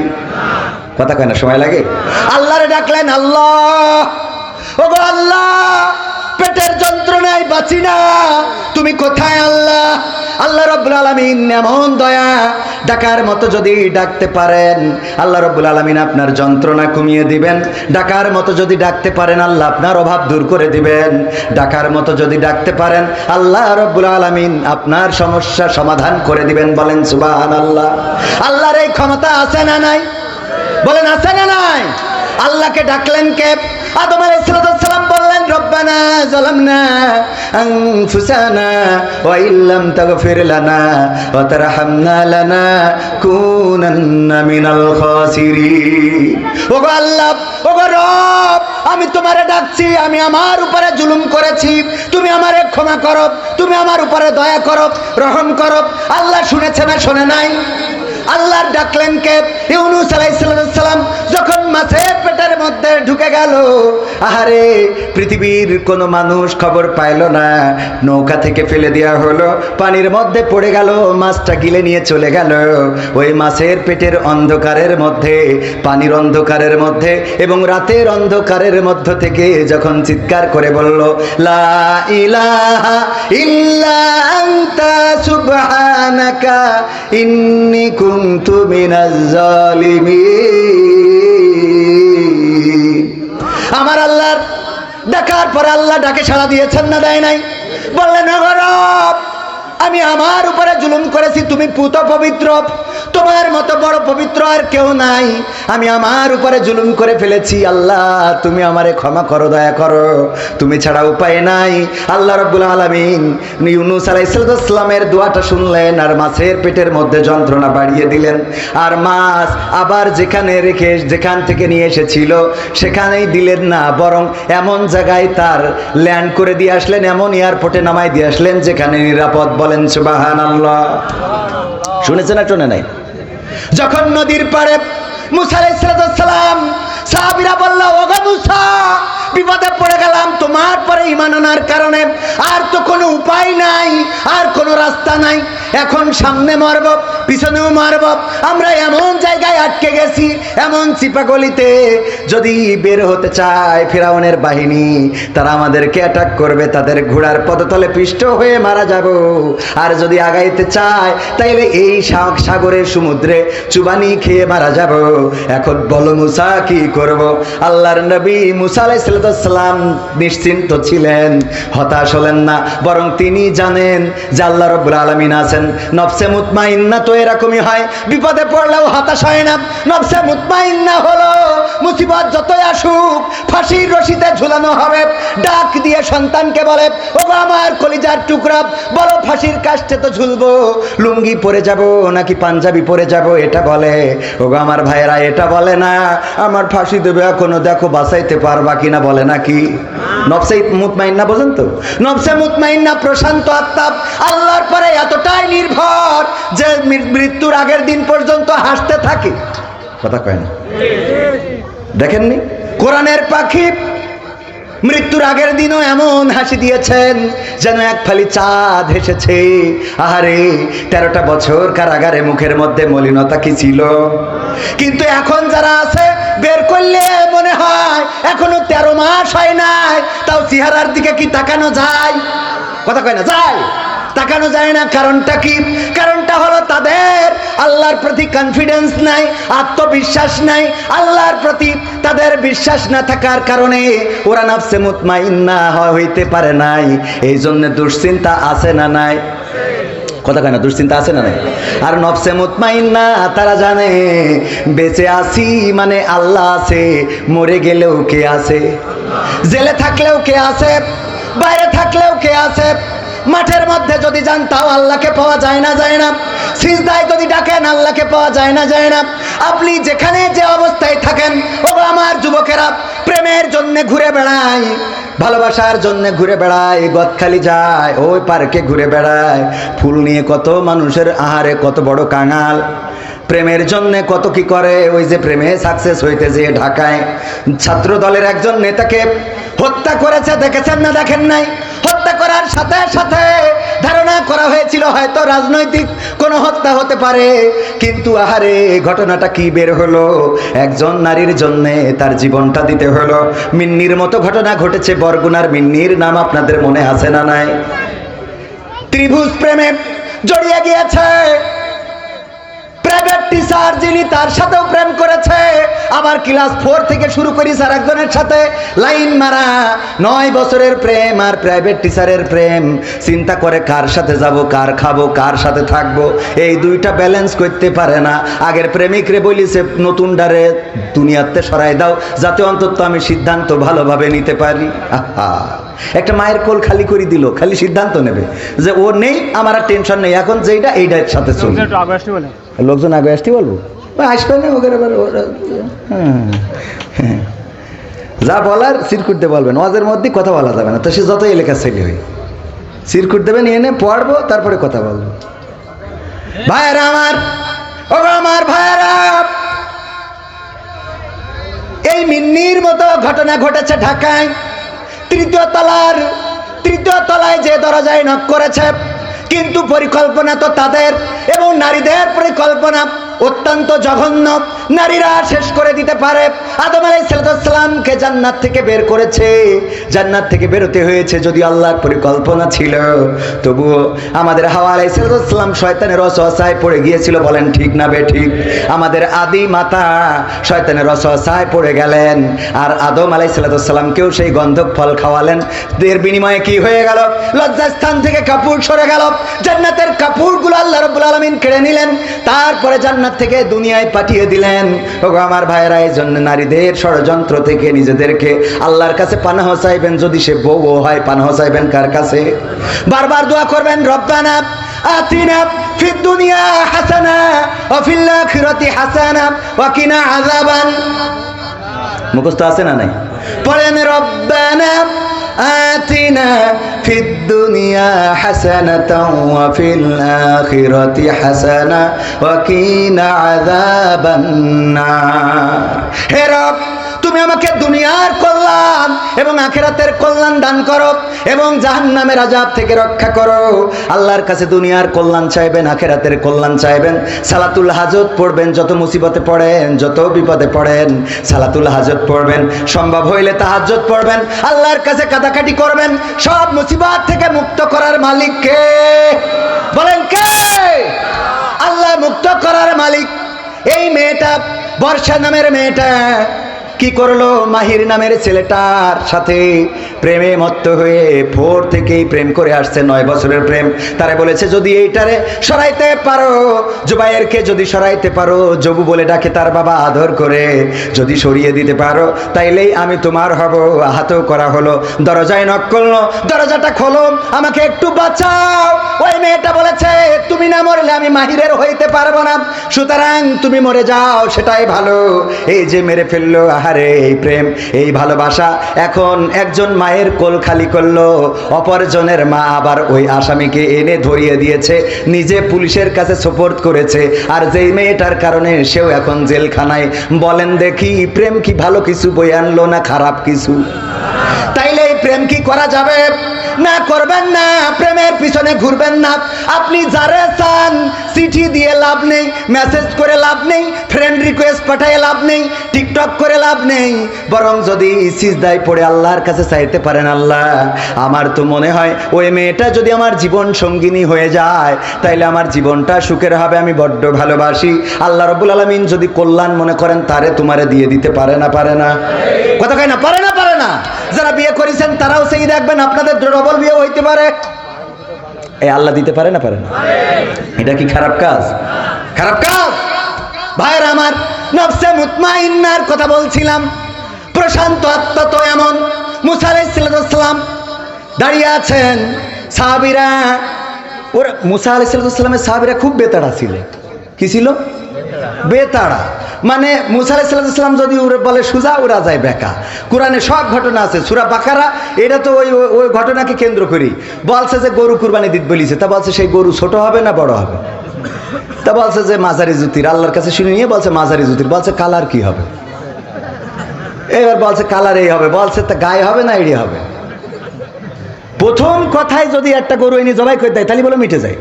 কথা কয় না, সময় লাগে? আল্লাহরে ডাকলেন, আল্লাহ, ওগো আল্লাহ, পেটের যন্ত্রণায় বাঁচি না, তুমি কোথায় আল্লাহ? আল্লাহ রাব্বুল আলামিন এমন দয়া, ডাকার মতো যদি ডাকতে পারেন আল্লাহ রাব্বুল আলামিন আপনার যন্ত্রণা কমিয়ে দিবেন, ডাকার মতো যদি ডাকতে পারেন আল্লাহ আপনার অভাব দূর করে দিবেন, ডাকার মতো যদি ডাকতে পারেন আল্লাহ রাব্বুল আলামিন আপনার সমস্যা সমাধান করে দিবেন। বলেন সুবহানাল্লাহ। আল্লাহর এই ক্ষমতা আছে না নাই? বলেন আছে না নাই? আল্লাহকে ডাকলেন কে? আদম আলাইহিস সালাম বললেন, রব্বানা যালামনা আনফুসানা ওয়া ইল্লাম তাগফির লানা ওয়া তারহামনা লানাকুনান্না মিনাল খাসিরিন। ওগো আল্লাহ, ওগো রব, আমি তোমারে ডাকছি, আমি আমার উপরে জুলুম করেছি, তুমি আমারে ক্ষমা করো, তুমি আমার উপরে দয়া করো, রহম করো। আল্লাহ শুনেছে না শোনে নাই? আল্লাহর ডাকলেন কে? ইউনূস আলাইহিস সালাম যখন মাছের পেটের মধ্যে ঢুকে গেল, আহারে পৃথিবীর কোন মানুষ খবর পাইল না, নৌকা থেকে ফেলে দেওয়া হলো, পানির মধ্যে পড়ে গেল, মাছটা গিলে নিয়ে চলে গেল। ওই মাছের পেটের অন্ধকারের মধ্যে, পানির অন্ধকারের মধ্যে এবং রাতের অন্ধকারের মধ্য থেকে যখন চিৎকার করে বলল, লা ইলাহা ইল্লা আনতা সুবহানাকা ইন্নী কুনতু মিনাজ জালিমিন। আমার আল্লাহর ডাকার পর আল্লাহ ডাকে সাড়া দিয়েছেন না দেয় নাই? বললেন, ওগো রব, আমি আমার উপরে জুলুম করেছি, তুমি পুত পবিত্র, তোমার মতো বড় পবিত্র আর কেউ নাই, আমি আমার উপরে জুলুম করে ফেলেছি, আল্লাহ তুমি আমারে ক্ষমা করো, দয়া করো, তুমি ছাড়া উপায় নাই। আল্লাহ রাব্বুল আলামিন ইউনূস আলাইহিস সালামের দোয়াটা শুনলেন আর মাছের পেটের মধ্যে যন্ত্রণা বাড়িয়ে দিলেন, আর মাছ আবার যেখান থেকে নিয়ে এসেছিল সেখানেই দিলেন না, বরং এমন জায়গায় তার ল্যান্ড করে দিয়ে আসলেন, এমন এয়ারপোর্টে নামাই দিয়ে আসলেন যেখানে নিরাপদ। বলেন সুবহানাল্লাহ। শুনেছেন না শোনে নাই? যখন নদীর পাড়ে মুসা আলাইহিস সালাম, সাহাবীরা বলল, ওগো মুসা, বিপদে পড়ে গেলাম তোমার পরে ঈমান আনার কারণে, আর তো কোনো উপায় নাই, আর কোনো রাস্তা নাই, এখন সামনে মারব পিছনেও মারব, আমরা এমন জায়গায় আটকে গেছি, এমন চিপাগলিতে, যদি বের হতে চায় ফিরাউনের বাহিনী তারা আমাদেরকে অ্যাটাক করবে, তাদের ঘোড়ার পদতলে পিষ্ট হয়ে মারা যাব, আর যদি আগাইতে চায় তাইলে এই সাগরের সমুদ্রে চুবানি খেয়ে মারা যাব, এখন বলো মুসা কি করব? আল্লাহর নবী মুসা আলাইহিস সালাম নিশ্চিন্ত ছিলেন, হতাশ হলেন না, বরং তিনি জানেন যে আল্লাহ রাব্বুল আলামিন আছেন। নফসে মুতমাইন্না তো এরকমই হয়, বিপদে পড়লেও হতাশ হয় না। নফসে মুতমাইন্না হলো মুসিবত যতই আসুক ফাঁসির রশিতে ঝুলানো হবে, ডাক দিয়ে সন্তানকে বলে, ওগো আমার কলিজার টুকরা, বলো ফাঁসির কাস্টে তো ঝুলবো, লুঙ্গি পরে যাব নাকি পাঞ্জাবি পরে যাব এটা বলে। ওগো আমার ভাইয়েরা এটা বলে না, আমার ফাঁসি দেবে এখনো, দেখো বাঁচাইতে পারবা কিনা বলে নাকি? নফসে মুতমাইন্না বোঝেন তো? নফসে মুতমাইন্না প্রশান্ত আত্মা, আল্লাহর পরে এতটাই নির্ভর যে মৃত্যুর আগের দিন পর্যন্ত হাসতে থাকে। কথা কয় না? দেখেননি কোরআনের পাখি মৃত্যুর আগের দিনও এমন হাসি দিয়েছেন যেন এক ফালি চাঁদ হেসেছে। আহারে 13টা বছর কারাগারে মুখের মধ্যে মলিনতা কি ছিল, কিন্তু এখন যারা আছে বের করলে মনে হয় এখনো 13 মাস হয় নাই, তাও চেহারার দিকে কি তাকানো যায়? কথা কয় না? যায়, তাকানো যায় না। কারণটা কি? কারণটা হলো তাদের আল্লাহর প্রতি কনফিডেন্স নাই, আত্মবিশ্বাস নাই, আল্লাহর প্রতি তাদের বিশ্বাস না থাকার কারণে ওরা নফসে মুতমাইন্না হইতে পারে নাই। এই জন্য দুশ্চিন্তা আছে না নাই? কথা কয় না? দুশ্চিন্তা আছে না নাই? আর নফসে মুতমাইন্না তারা জানে বেঁচে আছি মানে আল্লাহ আছে, মরে গেলেও কে আছে, জেলে থাকলেও কে আছে, বাইরে থাকলেও কে আছে, মাঠের মধ্যে যদি যান তাও আল্লাহকে পাওয়া যায় না, যায় না। সিজদায় যদি ডাকেন আল্লাহকে পাওয়া যায় না, যায় না। আপনি যেখানে যে অবস্থায় থাকেন, ও আমার যুবকেরা, প্রেমের জন্য ঘুরে বেড়ায়, ভালোবাসার জন্য ঘুরে বেড়ায়, গদখালি যায়, ওই পার্কে ঘুরে বেড়ায়, ফুল নিয়ে কত মানুষের আহারে কত বড় কাঙাল, প্রেমের জন্য কত কি করে। ওই যে প্রেমে সাকসেস হইতে যে ঢাকায় ছাত্র দলের একজন নেতাকে হত্যা করেছে, দেখেছেন না দেখেন নাই? হত্যা করার সাথে সাথে ধারণা করা হয়েছিল হয়তো রাজনৈতিক কোনো হত্যা হতে পারে, কিন্তু আহারে ঘটনাটা কি বের হলো, একজন নারীর জন্য তার জীবনটা দিতে হলো। মিন্নির মতো ঘটনা ঘটেছে, বরগুনার মিন্নির নাম আপনাদের মনে আছে না নাই? ত্রিভুজ প্রেমে জড়িয়ে গিয়েছে। প্রাইভেট টিচার যিনি, তার সাথেও প্রেম করেছে। আমার ক্লাস 4 থেকে শুরু করি স্যার একজনের সাথে লাইন মারা। 9 বছরের প্রেম আর প্রাইভেট টিচারের প্রেম। চিন্তা করে কার সাথে যাব, কার খাবো, কার সাথে থাকবো, এই দুইটা ব্যালেন্স করতে পারে না। আগের প্রেমিকরে বলিছে নতুন ডারে দুনিয়াতে সরাই দাও, যাতে অন্তত আমি সিদ্ধান্ত ভালোভাবে নিতে পারি। আহা, একটা মায়ের কোল খালি করে দিল, খালি সিদ্ধান্ত নেবে যে ও নেই, আমার আর টেনশন নেই, এখন যেটা এইটার সাথে চলবে। লোকজন আগে আসতে বলবো, আসবে না ওখানে। যা বলার সিরকুটতে বলবেন, ওয়াজের মধ্যে কথা বলা যাবে না, তো সে যত এলাকা ছেলে হয় সিরকুট দেবেন, এনে পড়বো তারপরে কথা বলবো। ভাইয়েরা আমার, ও আমার ভাইয়েরা, এই মিন্নির মতো ঘটনা ঘটেছে ঢাকায়। তৃতীয় তলায় যে দরজায় নক করেছে, কিন্তু পরিকল্পনা তো তাদের, এবং নারীদের পরিকল্পনা অত্যন্ত জঘন্য। নারীরা শেষ করে দিতে পারে। আদম আলাইহিস সালামকে জান্নাত থেকে বের করেছে, জান্নাত থেকে বেরোতে হয়েছে, যদি আল্লাহর পরিকল্পনা ছিল। তবুও আমাদের হাওয়া আলাইহিস সালাম শয়তানের ওয়াসওয়াসায় পড়ে গিয়েছিল, বলেন ঠিক না বে ঠিক? আমাদের আদি মাতা শয়তানের ওয়াসওয়াসায় পড়ে গেলেন, আর আদম আলাইহিস সালামকেও সেই গন্ধক ফল খাওয়ালেন। এর বিনিময়ে কি হয়ে গেল? লজ্জাস্থান থেকে কাপড় সরে গেল, জান্নাতের কাপড়গুলো আল্লাহ রাব্বুল আলামিন কেড়ে নিলেন, তারপরে জান্নাত থেকে দুনিয়ায় পাঠিয়ে দিলেন। ওগো আমার ভাইয়েরা, এই জন্য নারীদের ষড়যন্ত্র থেকে নিজেদেরকে আল্লাহর কাছে পানাহ চাইবেন। যদি সে বউ হয়, পানাহ চাইবেন কার কাছে? বারবার দোয়া করবেন, রব্বানা আতিনা ফিদ দুনিয়া হাসানা ওয়া ফিল আখিরাতি হাসানা ওয়া কিনা আযাবান। মুখস্থ আছে না নাই? পড়েন, রব্বানা আতিনা ফিদ দুনিয়া হাসানাতাও ওয়া ফিল আখিরাতি হাসানা ওয়া কিনা আযাবান নার। হে রব, তুমি আমাকে দুনিয়ার কল্যাণ এবং আখিরাতের কল্যাণ দান করো, এবং জাহান্নামের আযাব থেকে রক্ষা করো। আল্লাহর কাছে দুনিয়ার কল্যাণ চাইবেন, আখিরাতের কল্যাণ চাইবেন। সালাতুল হাজত পড়বেন, যত মুসিবতে পড়েন, যত বিপদে পড়েন, সালাতুল হাজত পড়বেন। সম্ভব হইলে তাহাজ্জুদ পড়বেন, আল্লাহর কাছে কাঁদাকাটি করবেন। সব মুসিবত থেকে মুক্ত করার মালিক কে? বলেন কে? আল্লাহ মুক্ত করার মালিক। এই মেয়েটা, বর্ষা নামের মেয়েটা কি করলো? মাহির নামের ছেলেটার সাথে প্রেমে মত্ত হয়ে 4 থেকেই প্রেম করে আসছে, 9 বছরের প্রেম। তারে বলেছে যদি এইটারে সরাইতে পারো, জুবাইরকে যদি সরাইতে পারো, জবু বলে ডাকে তার বাবা আদর করে, যদি সরিয়ে দিতে পারো তাইলেই আমি তোমার হব। হাতও করা হলো, দরজায় নক করলো, দরজাটা খোলো, আমাকে একটু বাঁচাও। ওই মেয়েটা বলেছে তুমি না মরলে আমি মাহিরের হইতে পারবো না, সুতরাং তুমি মরে যাও, সেটাই ভালো। এই যে মেরে ফেললো, আহারে এই প্রেম, এই ভালোবাসা। এখন একজন মায়ের কোল খালি করলো, অপরজনের মা আবার ওই আসামিকে এনে ধরিয়ে দিয়েছে, নিজে পুলিশের কাছে সোপর্দ করেছে, আর যেই মেয়েটার কারণে সেও এখন জেলখানায়। বলেন দেখি, প্রেম কি ভালো কিছু বই আনলো না খারাপ কিছু? তাইলে এই প্রেম কি করা যাবে? না, করবেন না। প্রেমের পিছনে ঘুরবেন না। আপনি যারে চান চিঠি দিয়ে লাভ নেই, মেসেজ করে লাভ নেই, ফ্রেন্ড রিকোয়েস্ট পাঠিয়ে লাভ নেই, টিকটক করে লাভ নেই। বরং যদি সিজদায় পড়ে আল্লাহর কাছে চাইতে পারেন, আল্লাহ আমার তো মনে হয় ওই মেয়েটা যদি আমার জীবন সঙ্গিনী হয়ে যায় তাইলে আমার জীবনটা সুখের হবে, আমি বড্ড ভালোবাসি। আল্লাহ রাব্বুল আলামিন যদি কল্যাণ মনে করেন, তারে তোমারে দিয়ে দিতে পারে না? পারে না? কথা কয় না, পারে না? পারে না? যারা বিয়ে করেছেন তারাও সেই দেখবেন আপনাদের ডবল বিয়ে হইতে পারে। এই আল্লাহ দিতে পারে না? পারে না? এটা কি খারাপ কাজ? খারাপ কাজ? ভাইরা আমার, নফসে মুতমাইন্নার কথা বলছিলাম। প্রশান্ত আত্মা তো এমন। মুসা আলাইহিস সালাম দাঁড়িয়ে আছেন, সাহাবীরা, ওরা মুসা আলাইহিস সালামের সাহাবীরা খুব বেতাড়া ছিল। কি ছিল? বেতাড়া। মানে মুসা আলাইহিস সালাম যদি ওরা বলে সুজা, ওরা যায় বেকা। কোরআনে সব ঘটনা আছে, সূরা বাকারা, এটা তো ওই ঘটনাকে কেন্দ্র করি। বলছে যে গরু কুরবানি দিতে বলিছে, তা বলছে সেই গরু ছোট হবে না বড় হবে? তা বলছে যে মাঝারি জুতির, আল্লাহর কাছে শুনে নিয়ে বলছে মাঝারি জুতির। বলছে কালার কি হবে? এবার বলছে কালার এই হবে। বলছে তা গায়ে হবে না এড়িয়ে হবে? প্রথম কথায় যদি একটা গরু এনে জবাই করে দেয় তাহলে বলে মিটে যায়,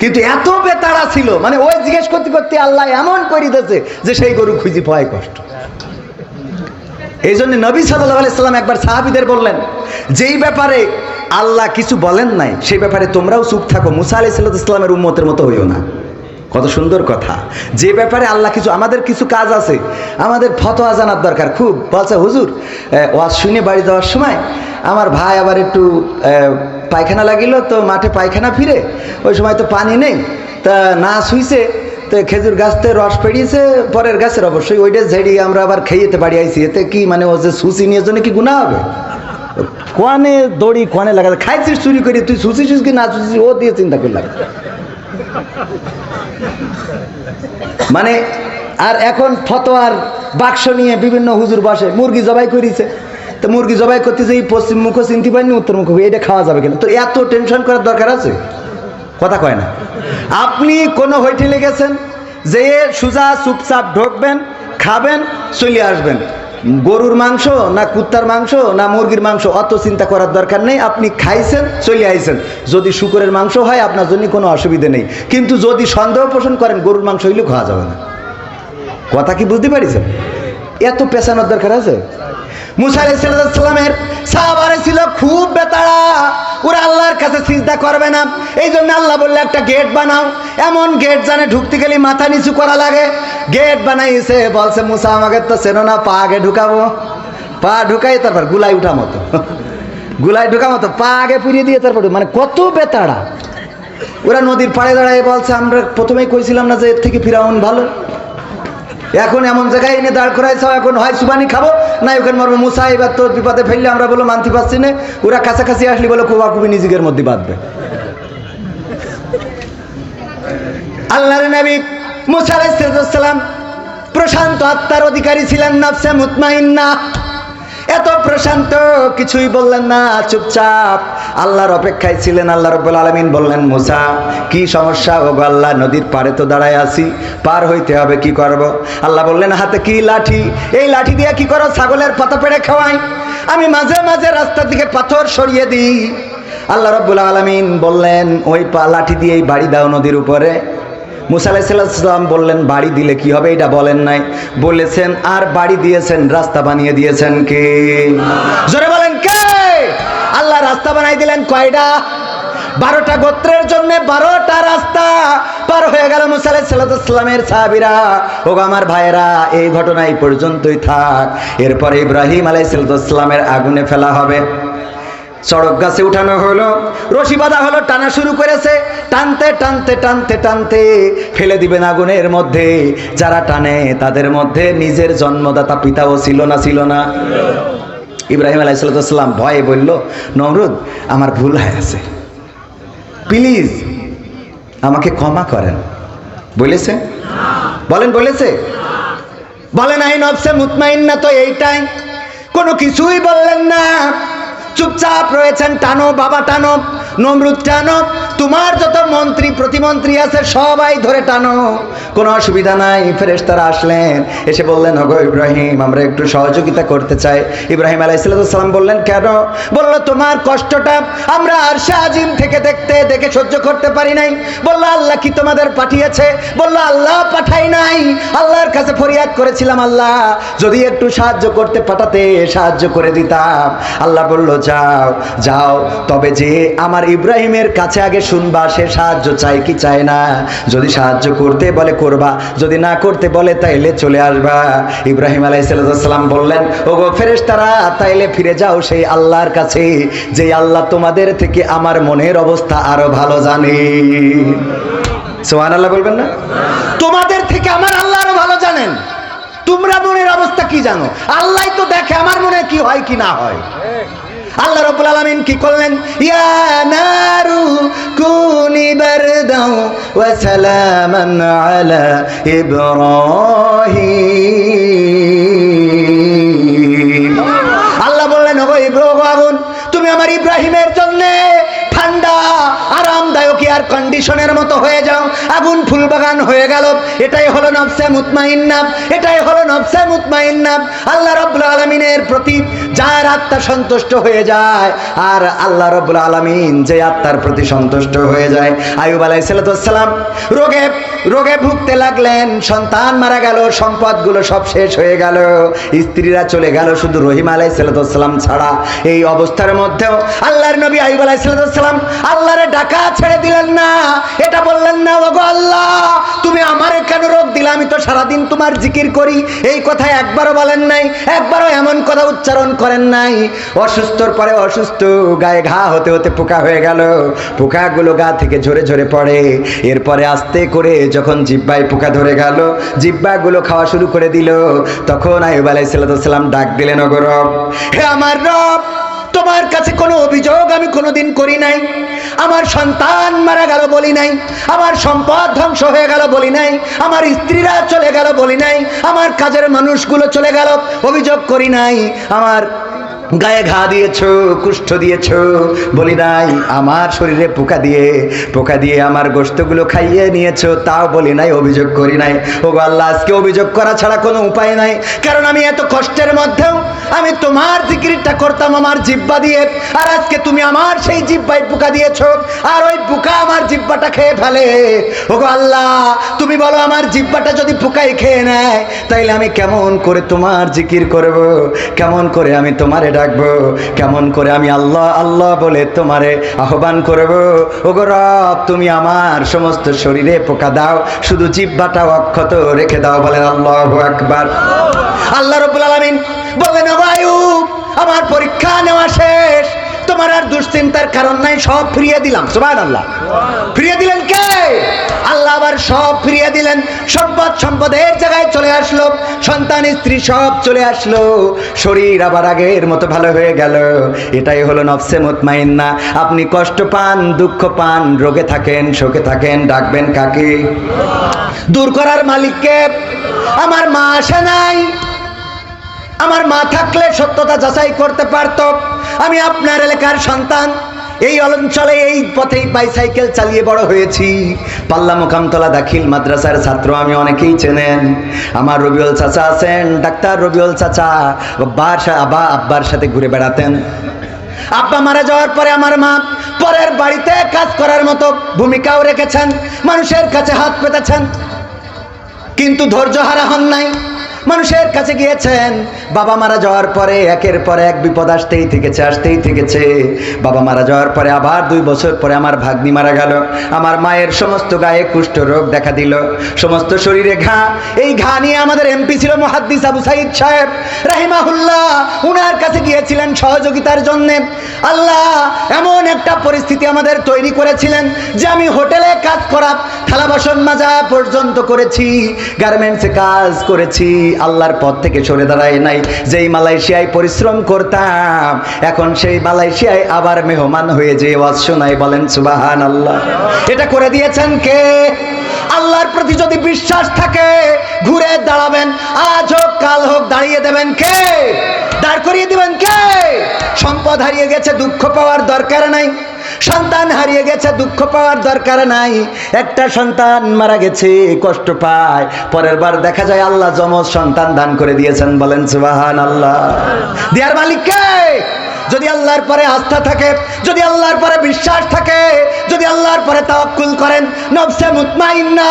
কিন্তু এত বেতাড়া ছিল, মানে ওই জিজ্ঞেস করতে করতে আল্লাহ এমন করে দিয়েছে যে সেই গরু খুঁজি পাওয়াই কষ্ট। এই জন্য নবী সাল্লাল্লাহু আলাইহি সাল্লাম একবার সাহাবীদের বললেন, যেই ব্যাপারে আল্লাহ কিছু বলেন নাই সেই ব্যাপারে তোমরাও চুপ থাকো, মুসা আলাইহিস সালামের উম্মতের মতো হইও না। কত সুন্দর কথা। যে ব্যাপারে আল্লাহ কিছু, আমাদের কিছু কাজ আছে, আমাদের ফতোয়া জানার দরকার খুব। বলছে হুজুর ওয়াজ শুনে বাড়ি যাওয়ার সময় আমার ভাই আবার একটু পায়খানা লাগিল, তো মাঠে পায়খানা ফিরে, ওই সময় তো পানি নেই, তা না শুইছে, তো খেজুর গাছতে রস পেড়িয়েছে পরের গাছের, অবশ্যই ওইটা ঝেড়িয়ে আমরা আবার খেয়েতে বাড়ি আইছি, এতে কি মানে ও যে সুচি নিয়ে জন্য কি গুনাহ হবে? কোয়ানে দড়ি কোয়ানে লাগাতে, খাইছিস চুরি করি, তুই শুছিস কি না শুছিস ও দিয়ে চিন্তা করলাম। মানে আর এখন ফতোয়ার বাক্স নিয়ে বিভিন্ন হুজুর বসে, মুরগি জবাই করেছে, তো মুরগি জবাই করতে যে পশ্চিম মুখও চিনতে পারিনি উত্তর মুখ, এটা খাওয়া যাবে কিনা, তো এত টেনশন করার দরকার আছে? কথা কয় না। আপনি কোনো হোটেলে গেছেন, যে সোজা চুপচাপ ঢুকবেন, খাবেন, চলে আসবেন। গরুর মাংস না কুত্তার মাংস না মুরগির মাংস অত চিন্তা করার দরকার নেই, আপনি খাইছেন চলে আইছেন। যদি শুকরের মাংস হয় আপনার জন্য কোনো অসুবিধা নেই, কিন্তু যদি সন্দেহ পোষণ করেন গরুর মাংস হইলেও খাওয়া যাবে না। কথা কি বুঝতে পারিছেন? এত পেছানোর দরকার আছে? মুসা আলাইহিস সালামের সাহাবারা ছিল খুব বেতাড়া, ওরা আল্লাহর কাছে সিজদা করবে না। এই জন্য আল্লাহ বললে একটা গেট বানাও, এমন গেট জানে ঢুকতে গেলে মাথা নিচু করা লাগে। গেট বানাইছে, বলছে মুসা আমাকে তো চেনো না, পা আগে ঢুকাবো, পা ঢুকাই তারপর গুলাই উঠা মতো, গুলাই ঢুকা মতো পা আগে পুড়িয়ে দিয়ে তারপর, মানে কত বেতাড়া। ওরা নদীর পাড়ে দাঁড়ায় বলছে আমরা প্রথমেই কইছিলাম না যে এর থেকে ফিরাউন ভালো, এখন এমন জায়গায় এনে দাঁড় করাইছ, এখন হয় সুবানি খাবো না ওখানে মরবো। মুসা এবার তোর বিপদে ফেললে আমরা বলো মানতে পারছি না, ওরা কাছাকাছি আসলে বলো কুবাকুবি নিজেদের মধ্যে বাঁধবে। আল্লাহর নবী মুসা আলাইহিস সালাম প্রশান্ত আত্মার অধিকারী ছিলেন, নফসে মুতমাইন্না, এত প্রশান্ত, কিছুই বললেন না, চুপচাপ আল্লাহর অপেক্ষায় ছিলেন। আল্লাহ রাব্বুল আলামিন বললেন মুসা কি সমস্যা? ও আল্লাহ নদীর পাড়ে তো দাঁড়ায় আছি, পার হইতে হবে, কি করব? আল্লাহ বললেন হাতে কি? লাঠি। এই লাঠি দিয়ে কি করো? ছাগলের পাতা পেড়ে খাওয়াই, আমি মাঝে মাঝে রাস্তা থেকে পাথর সরিয়ে দিই। আল্লাহ রাব্বুল আলামিন বললেন ওই লাঠি দিয়েই বাড়ি দাও নদীর উপরে। মুসা আলাইহিস সালাম বললেন বাড়ি দিলে কি হবে? এটা বলেন নাই, বলেছেন আর বাড়ি দিয়েছেন, রাস্তা বানিয়ে দিয়েছেন কে? জোরে বলেন কে? আল্লাহ রাস্তা বানাই দিলেন কয়টা? 12টা গোত্রের জন্য 12টা রাস্তা পার হয়ে গেল মুসা আলাইহিস সালামের সাহাবীরা। ও আমার ভাইরা, এই ঘটনা এই পর্যন্তই থাক। এরপরে ইব্রাহিম আলাইহিস সালামের আগুনে ফেলা হবে, চড়ক গাছে উঠানো হলো, রশি বাঁধা হলো, টানা শুরু করেছে, টানতে টানতে টানতে টানতে ফেলে দিবেন আগুনের মধ্যে। যারা টানে তাদের মধ্যে নিজের জন্মদাতা পিতাও ছিল না, ছিল না? ইব্রাহিম আলাইহিস সালাম ভয়ে বলল নমরুদ আমার ভুল হয়ে আছে, প্লিজ আমাকে ক্ষমা করেন। বলেছে? বলেন বলেছে? বলে নাই নফসে মুতমাইন্না তো এইটাই, কোনো কিছুই বললেন না, চুপচাপ রয়েছেন। টানো বাবা টানো, নমরুদ টানো, তোমার যত মন্ত্রী প্রতিমন্ত্রী আছে সবাই ধরে টানো, কোনো অসুবিধা নাই। ফেরেশতারা আসলেন, এসে বললেন ওগো ইব্রাহিম আমরা একটু সহযোগিতা করতে চাই। ইব্রাহিম আলাইহিস সালাম বললেন কেন? বলল তোমার কষ্টটা আমরা আরশে আজিম থেকে দেখে সহ্য করতে পারি নাই। বলল আল্লাহ কি তোমাদের পাঠিয়েছে? বলল আল্লাহ পাঠাই নাই, আল্লাহর কাছে ফরিয়াদ করেছিলাম আল্লাহ যদি একটু সাহায্য করতে পাঠাতে সাহায্য করে দিতাম। আল্লাহ বলল যাও যাও, তবে যে আমার ইব্রাহিমের কাছে আগে শুনবা সে সাহায্য চাই কি চায় না। যদি সাহায্য করতে বলে করবা, যদি না করতে বলে তাইলে চলে আসবা। ইব্রাহিম আলাইহিস সালাম বললেন ওগো ফেরেশতারা তাইলে ফিরে যাও সেই আল্লাহর কাছে যে আল্লাহ তোমাদের থেকে আমার মনের অবস্থা আরো ভালো জানে। সুবহানাল্লাহ বলবেন না? তোমাদের থেকে আমার আল্লাহ আরো ভালো জানেন। তোমরা মনের অবস্থা কি জানো? আল্লাহই তো দেখে আমার মনে কি হয় কি না হয়। আল্লাহ রাব্বুল আলামিন কি করলেন? ইয়া নারু কুনি বারদাও ওয়া সালামান আলা ইব্রাহিম। আল্লাহ বললেন ওগো ইব্রাহিম, তুমি আমার ইব্রাহিমের জন্য ঠান্ডা আরামদায়ক এয়ার কন্ডিশনের মতো হয়ে যাও, আগুন ফুলবাগান হয়ে গেল। এটাই হলো নফসে মুতমাইন্না, এটাই হলো নফসে মুতমাইন্না। আল্লাহ রাব্বুল আলামিনের প্রতি যার আত্মা সন্তুষ্ট হয়ে যায়, আর আল্লাহ রাব্বুল আলামিন যে আত্মার প্রতি সন্তুষ্ট হয়ে যায়। আইয়ুব আলাইহিস সালাম রোগে রোগে ভুগতে লাগলেন, সন্তান মারা গেল, সম্পদগুলো সব শেষ হয়ে গেল, স্ত্রীরা চলে গেল, শুধু রহিম আলাইহিস সালাম ছাড়া। এই অবস্থার মধ্যেও আল্লাহর নবী আইয়ুব আলাইহিস সালাম আল্লাহরে ডাকা ছেড়ে দিলেন না। এটা বললেন না, ওগো আল্লাহ তুমি আমারে কেন রোগ দিলে, আমি তো সারাদিন তোমার জিকির করি। এই কথা একবারও বলেন নাই, একবারও এমন কথা উচ্চারণ করেন নাই। অসুস্থর পরে অসুস্থ, গায়ে ঘা হতে হতে পোকা হয়ে গেল, পোকাগুলো গা থেকে ঝরে ঝরে পড়ে। এরপরে আস্তে করে যখন জিহ্বায় পোকা ধরে গেল, জিহ্বাগুলো খাওয়া শুরু করে দিল, তখন আইয়ুব আলাইহিস সালাম ডাক দিলেন, ওগো রব, হে আমার রব, তোমার কাছে কোনো অভিযোগ আমি কোনোদিন করি নাই। আমার সন্তান মারা গেল বলি নাই, আমার সম্পদ ধ্বংস হয়ে গেল বলি নাই, আমার স্ত্রীরা চলে গেল বলি নাই, আমার কাজের মানুষগুলো চলে গেল অভিযোগ করি নাই, আমার গায়ে ঘা দিয়েছো, কুষ্ঠ দিয়েছো বলি নাই, আমার শরীরে পোকা দিয়ে আমার গোশতগুলো খাইয়ে নিয়েছো তাও বলি নাই, অভিযোগ করি নাই। ওগো আল্লাহ, আজকে অভিযোগ করা ছাড়া কোনো উপায় নাই, কারণ আমি এত কষ্টের মধ্যেও আমি তোমার জিকিরটা করতাম আমার জিহ্বা দিয়ে, আর আজকে তুমি আমার সেই জিহ্বায় পোকা দিয়েছো, আর ওই পোকা আমার জিহ্বাটা খেয়ে ফেলে। ওগো আল্লাহ, তুমি বলো আমার জিহ্বাটা যদি পোকাই খেয়ে নেয়, তাইলে আমি কেমন করে তোমার জিকির করব, কেমন করে আমি তোমারে ডাকবো, কেমন করে আমি আল্লাহ আল্লাহ বলে তোমারে আহ্বান করব। ওগো রব, তুমি আমার সমস্ত শরীরে পোকা দাও, শুধু জিহ্বাটা অক্ষত রেখে দাও। বলেন আল্লাহু আকবার। আল্লাহ রাব্বুল আলামিন বললেন, ওগো আইয়ুব, আমার পরীক্ষা নেওয়া শেষ, তোমার আর দুশ্চিন্তার কারণ নাই, সব ফিরিয়ে দিলাম। সুবহানাল্লাহ। ফিরিয়ে দিলেন কে? আল্লাহ আবার সব ফিরিয়ে দিলেন। সম্পদের জায়গায় চলে আসলো, সন্তান স্ত্রী সব চলে আসলো, শরীর আবার আগের মতো ভালো হয়ে গেল। এটাই হলো নফসে মুতমাইন্না। আপনি কষ্ট পান, দুঃখ পান, রোগে থাকেন, শোকে থাকেন, ডাকবেন কাকে? দূর করার মালিককে। আমার মা আসে নাই, আমার মা থাকলে সত্যতা যাচাই করতে পারত। আমি আপনার এলাকার সন্তান, এই অঞ্চলে এই পথেই বাইসাইকেল চালিয়ে বড় হয়েছি। পাল্লা মোকামতলা দাখিল মাদ্রাসার ছাত্র আমি, অনেকেই চেনেন। আমার রবিউল চাচা আছেন, ডাক্তার রবিউল চাচা, আব্বার সাথে ঘুরে বেড়াতেন। আব্বা মারা যাওয়ার পরে আমার মা পরের বাড়িতে কাজ করার মতো ভূমিকাও রেখেছেন, মানুষের কাছে হাত পেতেছেন, কিন্তু ধৈর্য হারা হন নাই। মানুষের কাছে গিয়েছেন। বাবা মারা যাওয়ার পরে একের পর এক বিপদ আসতেই থেকেছে। বাবা মারা যাওয়ার পরে আবার 2 বছর পরে আমার ভাগ্নি মারা গেল। আমার মায়ের সমস্ত গায়ে কুষ্ঠ রোগ দেখা দিল, সমস্ত শরীরে ঘা। এই ঘা নিয়ে আমাদের এমপি ছিল মুহাদ্দিস আবু সাইদ সাহেব রাহিমাহুল্লাহ, উনার কাছে গিয়েছিলেন সহযোগিতার জন্য। আল্লাহ এমন একটা পরিস্থিতি আমাদের তৈরি করেছিলেন যে আমি হোটেলে কাজ করা, থালা বাসন মাজা পর্যন্ত করেছি, গার্মেন্টসে কাজ করেছি, আল্লাহর পথ থেকে সরে দাঁড়ায় নাই। যেই মালয়েশিয়ায় পরিশ্রম করতাম, এখন সেই মালয়েশিয়ায় আবার মেহমান হয়ে যে ওয়াজ শোনাই। বলেন সুবহানাল্লাহ। এটা করে দিয়েছেন কে? আল্লাহর প্রতি যদি বিশ্বাস থাকে ঘুরে দাঁড়াবেন, আজ হোক কাল হোক দাঁড়িয়ে দেবেন কে? দাঁড় করিয়ে দিবেন কে? সম্পদ হারিয়ে গেছে, দুঃখ পাওয়ার দরকার নাই। সন্তান হারিয়ে গেছে, দুঃখ পাওয়ার দরকার নাই। একটা সন্তান মারা গেছে, কষ্ট পায়, পরের বার দেখা যায় আল্লাহ যমজ সন্তান দান করে দিয়েছেন। বলেন সুবহানাল্লাহ। দেয়ার মালিক কে? যদি আল্লাহর পরে আস্থা থাকে, যদি আল্লাহর পরে বিশ্বাস থাকে, যদি আল্লাহর পরে তাওয়াক্কুল করেন, নফসে মুতমাইন্না,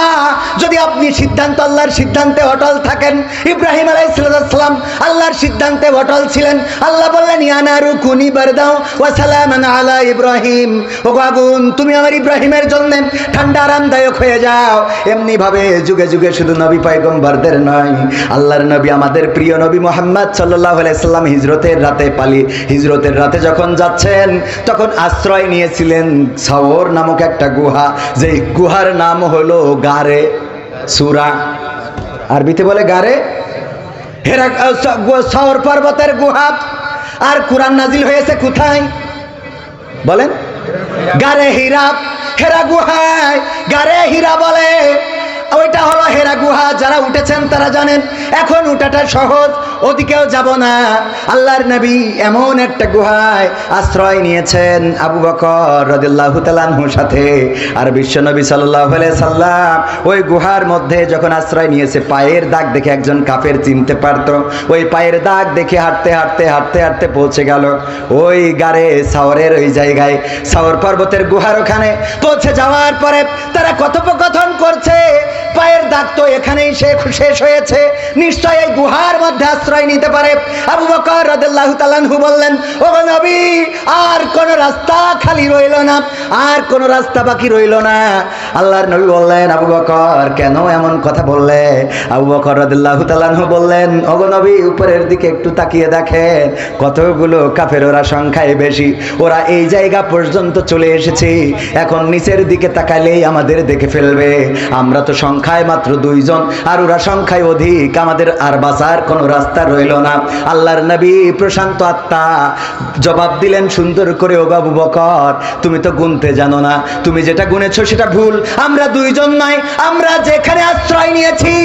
যদি আপনি সিদ্ধান্ত, আল্লাহর সিদ্ধান্তে অটল থাকেন। ইব্রাহিম আলাইহিস সালাম আল্লাহর সিদ্ধান্তে অটল ছিলেন। আল্লাহ বললেন, ইয়া নারু কুনি বারদাও ওয়া সালামান আলা ইব্রাহিম, ওগো আগুন তুমি আমার ইব্রাহিমের জন্য ঠান্ডা আরামদায়ক হয়ে যাও। এমনি ভাবে যুগে যুগে শুধু নবী পয়গম্বরদের নয়, আল্লাহর নবী আমাদের প্রিয় নবী মুহাম্মদ সাল্লাল্লাহু আলাইহি সাল্লাম হিজরতের রাতে যখন যাচ্ছেন, তখন আশ্রয় নিয়েছিলেন সাওর নামক একটা গুহা, যে গুহার নাম হলো গারে সুরা, আরবিতে বলে গারে হেরা, সাওর পর্বতের গুহা। আর কুরআন নাজিল হয়েছে কোথায় বলেন? গারে হীরা, হেরা গুহায় গারে হীরা বলে। ওইটা হলো হেরা গুহা। যারা উঠেছেন তারা জানেন এখন উঠাটা সহজ, ওদিকেও যাব না। আল্লাহর নবী এমন একটা গুহায় আশ্রয় নিয়েছেন আবু বকর রাদিয়াল্লাহু তাআলা আনহুর সাথে। আর বিশ্ব নবী সাল্লাল্লাহু আলাইহি সাল্লাম ওই গুহার মধ্যে যখন আশ্রয় নিয়েছে, পায়ের দাগ দেখে একজন কাফের চিনতে পারত। ওই পায়ের দাগ দেখে হাঁটতে হাঁটতে হাঁটতে হাঁটতে পৌঁছে গেল ওই গারে সাওরের ওই জায়গায়, সাওর পর্বতের গুহার ওখানে পৌঁছে যাওয়ার পরে তারা কথোপকথন করছে, পায়ের দাগ তো এখানেই শেষ হয়েছে, নিশ্চয় এই গুহার মধ্যে আশ্রয় নিতে পারে। আবু বকর রাদিয়াল্লাহু তাআলা আনহু বললেন, ও নবী, আর কোন রাস্তা খালি রইল না, আর কোন রাস্তা বাকি রইল না। আল্লাহর নবী বললেন, আবু বকর কেন এমন কথা বললে? আবু বকর রাদিয়াল্লাহু তাআলা আনহু বললেন, ও নবী, উপরের দিকে একটু তাকিয়ে দেখেন, কতগুলো কাফের, ওরা সংখ্যায় বেশি, ওরা এই জায়গা পর্যন্ত চলে এসেছে, এখন নিচের দিকে তাকালেই আমাদের দেখে ফেলবে। আমরা তো সংখ্যায় মাত্র 2 জন, আর ওরা সংখ্যায় অধিক, আমাদের আর বাঁচার কোনো রাস্তা রইল না। আল্লাহর নবী প্রশান্ত আত্মা জবাব দিলেন সুন্দর করে, ও আবু বকর, তুমি তো গুনতে জানো না, তুমি যেটা গুনেছো সেটা ভুল। আমরা 2 জন নয়, আমরা যেখানে আশ্রয় নিয়েছি